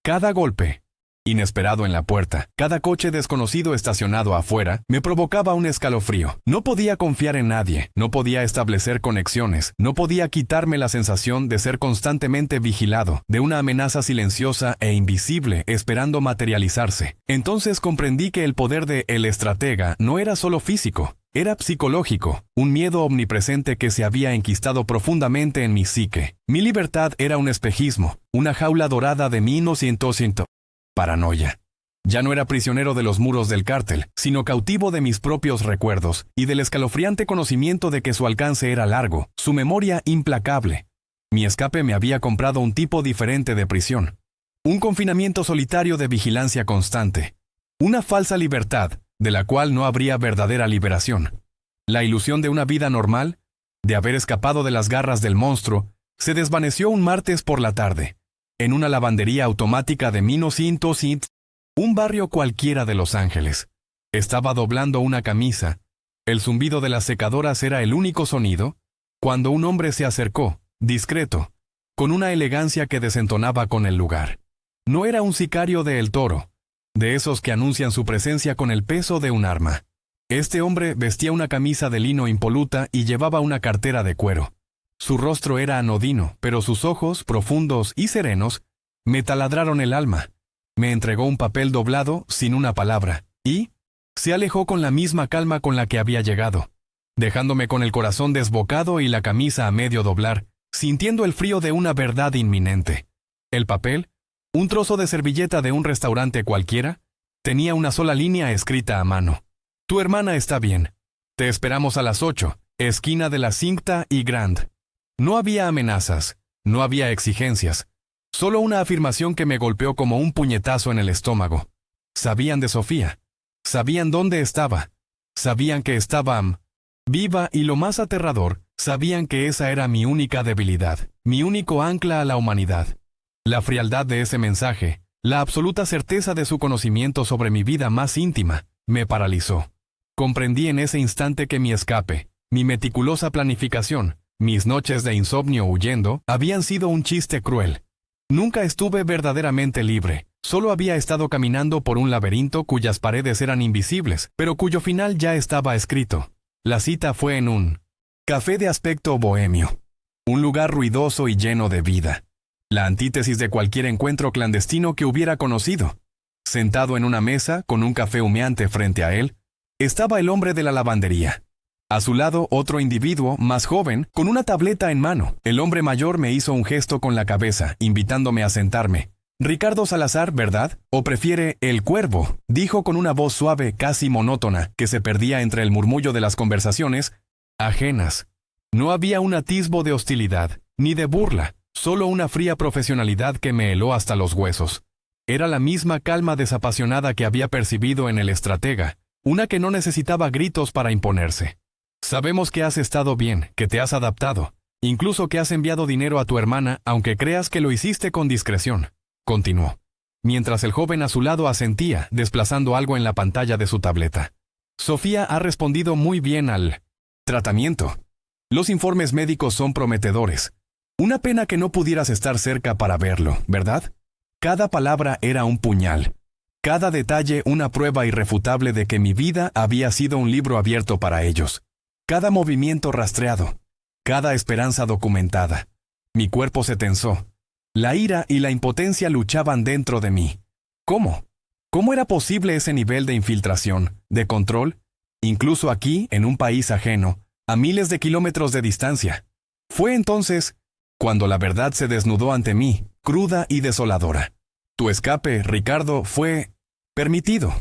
Cada golpe, inesperado en la puerta, cada coche desconocido estacionado afuera, me provocaba un escalofrío. No podía confiar en nadie, no podía establecer conexiones, no podía quitarme la sensación de ser constantemente vigilado, de una amenaza silenciosa e invisible esperando materializarse. Entonces comprendí que el poder de el estratega no era solo físico, era psicológico, un miedo omnipresente que se había enquistado profundamente en mi psique. Mi libertad era un espejismo, una jaula dorada de mi inocencia. Paranoia. Ya no era prisionero de los muros del cártel, sino cautivo de mis propios recuerdos y del escalofriante conocimiento de que su alcance era largo, su memoria implacable. Mi escape me había comprado un tipo diferente de prisión. Un confinamiento solitario de vigilancia constante. Una falsa libertad, de la cual no habría verdadera liberación. La ilusión de una vida normal, de haber escapado de las garras del monstruo, se desvaneció un martes por la tarde, en una lavandería automática de 1900, un barrio cualquiera de Los Ángeles. Estaba doblando una camisa. El zumbido de las secadoras era el único sonido, cuando un hombre se acercó, discreto, con una elegancia que desentonaba con el lugar. No era un sicario de El Toro, de esos que anuncian su presencia con el peso de un arma. Este hombre vestía una camisa de lino impoluta y llevaba una cartera de cuero. Su rostro era anodino, pero sus ojos, profundos y serenos, me taladraron el alma. Me entregó un papel doblado, sin una palabra, y se alejó con la misma calma con la que había llegado, dejándome con el corazón desbocado y la camisa a medio doblar, sintiendo el frío de una verdad inminente. El papel, un trozo de servilleta de un restaurante cualquiera, tenía una sola línea escrita a mano. Tu hermana está bien. Te esperamos a las 8, esquina de la Cinta y Grand. No había amenazas, no había exigencias, solo una afirmación que me golpeó como un puñetazo en el estómago. Sabían de Sofía, sabían dónde estaba, sabían que estaba viva y lo más aterrador, sabían que esa era mi única debilidad, mi único ancla a la humanidad. La frialdad de ese mensaje, la absoluta certeza de su conocimiento sobre mi vida más íntima, me paralizó. Comprendí en ese instante que mi escape, mi meticulosa planificación, mis noches de insomnio huyendo, habían sido un chiste cruel, Nunca estuve verdaderamente libre. Solo había estado caminando por un laberinto cuyas paredes eran invisibles, pero cuyo final ya estaba escrito. La cita fue en un café de aspecto bohemio. Un lugar ruidoso y lleno de vida. La antítesis de cualquier encuentro clandestino que hubiera conocido. Sentado en una mesa, con un café humeante frente a él, estaba el hombre de la lavandería. A su lado, otro individuo, más joven, con una tableta en mano. El hombre mayor me hizo un gesto con la cabeza, invitándome a sentarme. «Ricardo Salazar, ¿verdad? ¿O prefiere El Cuervo?», dijo con una voz suave, casi monótona, que se perdía entre el murmullo de las conversaciones ajenas. No había un atisbo de hostilidad, ni de burla, solo una fría profesionalidad que me heló hasta los huesos. Era la misma calma desapasionada que había percibido en el estratega, una que no necesitaba gritos para imponerse. «Sabemos que has estado bien, que te has adaptado, incluso que has enviado dinero a tu hermana, aunque creas que lo hiciste con discreción», continuó, mientras el joven a su lado asentía, desplazando algo en la pantalla de su tableta. «Sofía ha respondido muy bien al tratamiento. Los informes médicos son prometedores. Una pena que no pudieras estar cerca para verlo, ¿verdad?». Cada palabra era un puñal. Cada detalle una prueba irrefutable de que mi vida había sido un libro abierto para ellos. Cada movimiento rastreado. Cada esperanza documentada. Mi cuerpo se tensó. La ira y la impotencia luchaban dentro de mí. ¿Cómo? ¿Cómo era posible ese nivel de infiltración, de control? Incluso aquí, en un país ajeno, a miles de kilómetros de distancia. Fue entonces cuando la verdad se desnudó ante mí, cruda y desoladora. Tu escape, Ricardo, fue permitido.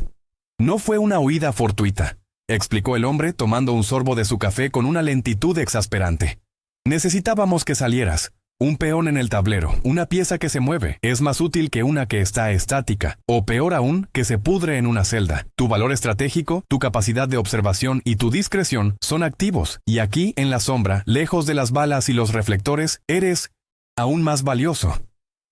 No fue una huida fortuita, explicó el hombre tomando un sorbo de su café con una lentitud exasperante. Necesitábamos que salieras. Un peón en el tablero, una pieza que se mueve, es más útil que una que está estática, o peor aún, que se pudre en una celda. Tu valor estratégico, tu capacidad de observación y tu discreción son activos, y aquí, en la sombra, lejos de las balas y los reflectores, eres aún más valioso.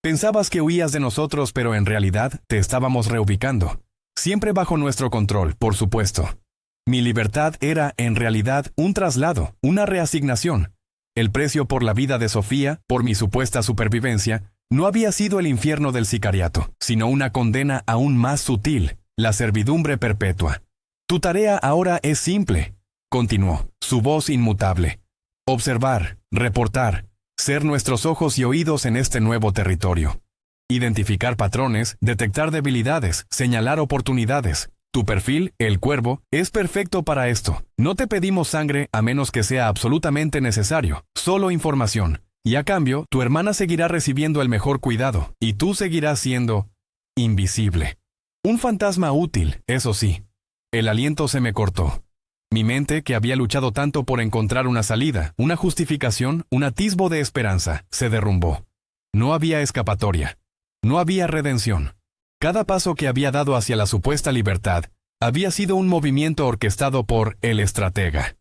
Pensabas que huías de nosotros, pero en realidad te estábamos reubicando. Siempre bajo nuestro control, por supuesto. Mi libertad era, en realidad, un traslado, una reasignación. El precio por la vida de Sofía, por mi supuesta supervivencia, no había sido el infierno del sicariato, sino una condena aún más sutil, la servidumbre perpetua. Tu tarea ahora es simple, continuó, su voz inmutable. Observar, reportar, ser nuestros ojos y oídos en este nuevo territorio. Identificar patrones, detectar debilidades, señalar oportunidades. Tu perfil, El Cuervo, es perfecto para esto. No te pedimos sangre a menos que sea absolutamente necesario, solo información. Y a cambio, tu hermana seguirá recibiendo el mejor cuidado, y tú seguirás siendo invisible. Un fantasma útil, eso sí. El aliento se me cortó. Mi mente, que había luchado tanto por encontrar una salida, una justificación, un atisbo de esperanza, se derrumbó. No había escapatoria. No había redención. Cada paso que había dado hacia la supuesta libertad había sido un movimiento orquestado por el estratega.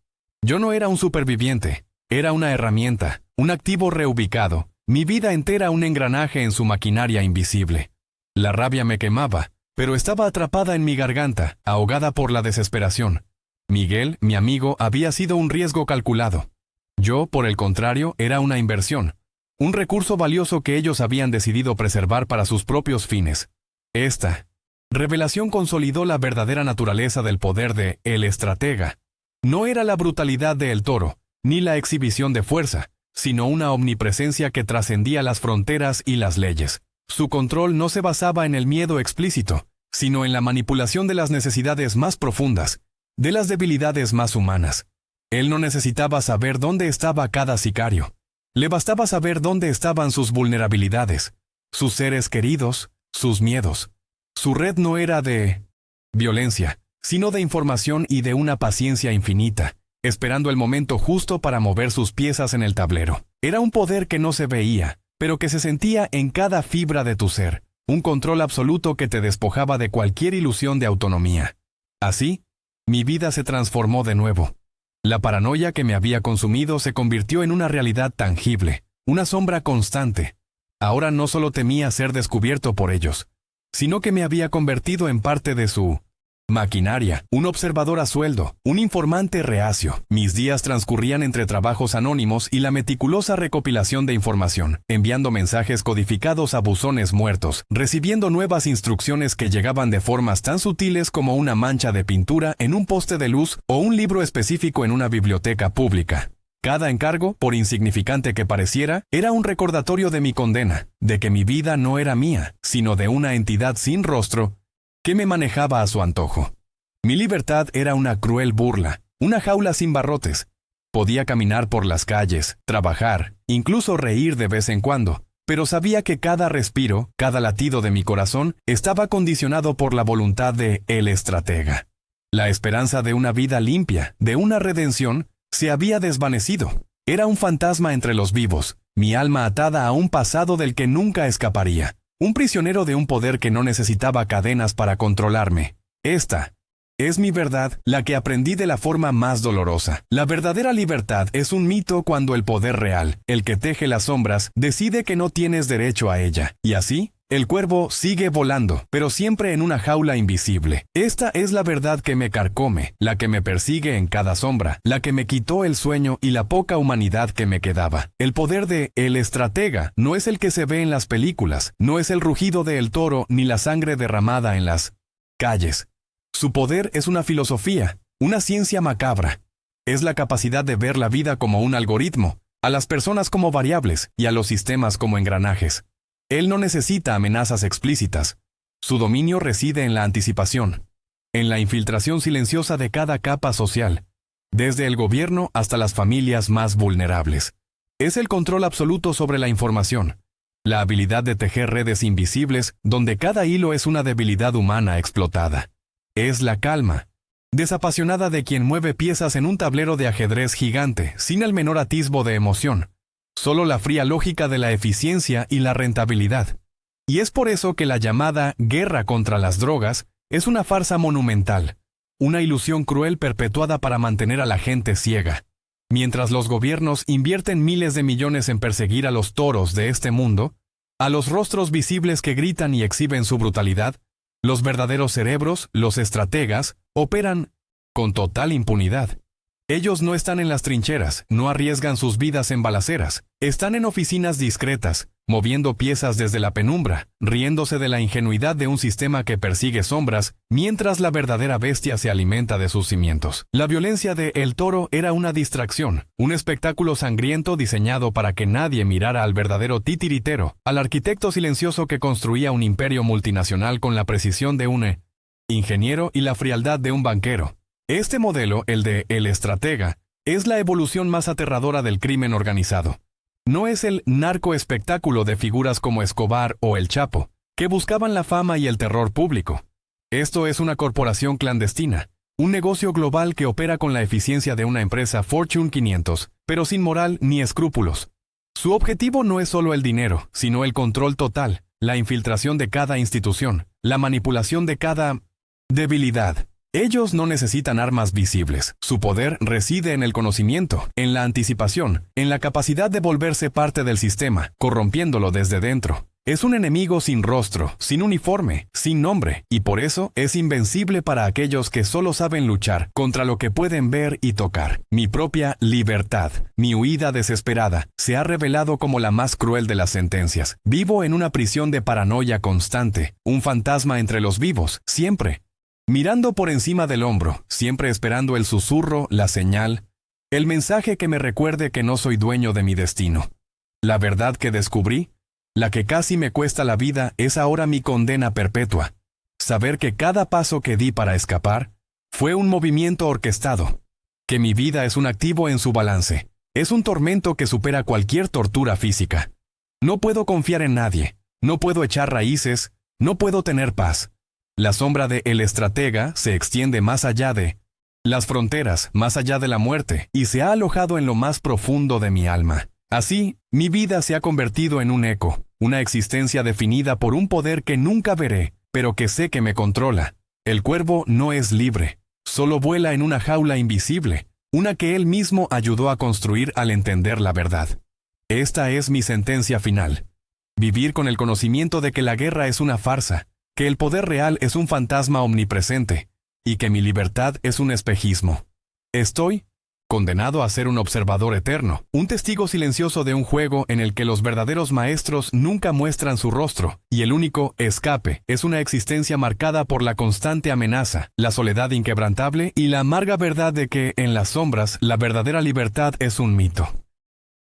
Yo no era un superviviente, era una herramienta, un activo reubicado, mi vida entera un engranaje en su maquinaria invisible. La rabia me quemaba, pero estaba atrapada en mi garganta, ahogada por la desesperación. Miguel, mi amigo, había sido un riesgo calculado. Yo, por el contrario, era una inversión, un recurso valioso que ellos habían decidido preservar para sus propios fines. Esta revelación consolidó la verdadera naturaleza del poder de El Estratega. No era la brutalidad de El Toro, ni la exhibición de fuerza, sino una omnipresencia que trascendía las fronteras y las leyes. Su control no se basaba en el miedo explícito, sino en la manipulación de las necesidades más profundas, de las debilidades más humanas. Él no necesitaba saber dónde estaba cada sicario. Le bastaba saber dónde estaban sus vulnerabilidades, sus seres queridos, sus miedos. Su red no era de violencia, sino de información y de una paciencia infinita, esperando el momento justo para mover sus piezas en el tablero. Era un poder que no se veía, pero que se sentía en cada fibra de tu ser, un control absoluto que te despojaba de cualquier ilusión de autonomía. Así, mi vida se transformó de nuevo. La paranoia que me había consumido se convirtió en una realidad tangible, una sombra constante. Ahora no solo temía ser descubierto por ellos, sino que me había convertido en parte de su maquinaria, un observador a sueldo, un informante reacio. Mis días transcurrían entre trabajos anónimos y la meticulosa recopilación de información, enviando mensajes codificados a buzones muertos, recibiendo nuevas instrucciones que llegaban de formas tan sutiles como una mancha de pintura en un poste de luz o un libro específico en una biblioteca pública. Cada encargo, por insignificante que pareciera, era un recordatorio de mi condena, de que mi vida no era mía, sino de una entidad sin rostro que me manejaba a su antojo. Mi libertad era una cruel burla, una jaula sin barrotes. Podía caminar por las calles, trabajar, incluso reír de vez en cuando, pero sabía que cada respiro, cada latido de mi corazón, estaba condicionado por la voluntad de el estratega. La esperanza de una vida limpia, de una redención, se había desvanecido. Era un fantasma entre los vivos, mi alma atada a un pasado del que nunca escaparía. Un prisionero de un poder que no necesitaba cadenas para controlarme. Esta es mi verdad, la que aprendí de la forma más dolorosa. La verdadera libertad es un mito cuando el poder real, el que teje las sombras, decide que no tienes derecho a ella. Y así, el cuervo sigue volando, pero siempre en una jaula invisible. Esta es la verdad que me carcome, la que me persigue en cada sombra, la que me quitó el sueño y la poca humanidad que me quedaba. El poder de el estratega no es el que se ve en las películas, no es el rugido del toro ni la sangre derramada en las calles. Su poder es una filosofía, una ciencia macabra. Es la capacidad de ver la vida como un algoritmo, a las personas como variables y a los sistemas como engranajes. Él no necesita amenazas explícitas. Su dominio reside en la anticipación, en la infiltración silenciosa de cada capa social, desde el gobierno hasta las familias más vulnerables. Es el control absoluto sobre la información, la habilidad de tejer redes invisibles donde cada hilo es una debilidad humana explotada. Es la calma, desapasionada de quien mueve piezas en un tablero de ajedrez gigante, sin el menor atisbo de emoción. Solo la fría lógica de la eficiencia y la rentabilidad. Y es por eso que la llamada guerra contra las drogas es una farsa monumental, una ilusión cruel perpetuada para mantener a la gente ciega. Mientras los gobiernos invierten miles de millones en perseguir a los toros de este mundo, a los rostros visibles que gritan y exhiben su brutalidad, los verdaderos cerebros, los estrategas, operan con total impunidad. Ellos no están en las trincheras, no arriesgan sus vidas en balaceras. Están en oficinas discretas, moviendo piezas desde la penumbra, riéndose de la ingenuidad de un sistema que persigue sombras, mientras la verdadera bestia se alimenta de sus cimientos. La violencia de El Toro era una distracción, un espectáculo sangriento diseñado para que nadie mirara al verdadero titiritero, al arquitecto silencioso que construía un imperio multinacional con la precisión de un ingeniero y la frialdad de un banquero. Este modelo, el de el estratega, es la evolución más aterradora del crimen organizado. No es el narcoespectáculo de figuras como Escobar o El Chapo, que buscaban la fama y el terror público. Esto es una corporación clandestina, un negocio global que opera con la eficiencia de una empresa Fortune 500, pero sin moral ni escrúpulos. Su objetivo no es solo el dinero, sino el control total, la infiltración de cada institución, la manipulación de cada debilidad. Ellos no necesitan armas visibles. Su poder reside en el conocimiento, en la anticipación, en la capacidad de volverse parte del sistema, corrompiéndolo desde dentro. Es un enemigo sin rostro, sin uniforme, sin nombre, y por eso es invencible para aquellos que solo saben luchar contra lo que pueden ver y tocar. Mi propia libertad, mi huida desesperada, se ha revelado como la más cruel de las sentencias. Vivo en una prisión de paranoia constante, un fantasma entre los vivos, siempre. Mirando por encima del hombro, siempre esperando el susurro, la señal, el mensaje que me recuerde que no soy dueño de mi destino. La verdad que descubrí, la que casi me cuesta la vida, es ahora mi condena perpetua. Saber que cada paso que di para escapar fue un movimiento orquestado, que mi vida es un activo en su balance, es un tormento que supera cualquier tortura física. No puedo confiar en nadie, no puedo echar raíces, no puedo tener paz. La sombra de el estratega se extiende más allá de las fronteras, más allá de la muerte, y se ha alojado en lo más profundo de mi alma. Así, mi vida se ha convertido en un eco, una existencia definida por un poder que nunca veré, pero que sé que me controla. El cuervo no es libre, solo vuela en una jaula invisible, una que él mismo ayudó a construir al entender la verdad. Esta es mi sentencia final. Vivir con el conocimiento de que la guerra es una farsa, que el poder real es un fantasma omnipresente, y que mi libertad es un espejismo. Estoy condenado a ser un observador eterno, un testigo silencioso de un juego en el que los verdaderos maestros nunca muestran su rostro, y el único escape es una existencia marcada por la constante amenaza, la soledad inquebrantable y la amarga verdad de que, en las sombras, la verdadera libertad es un mito.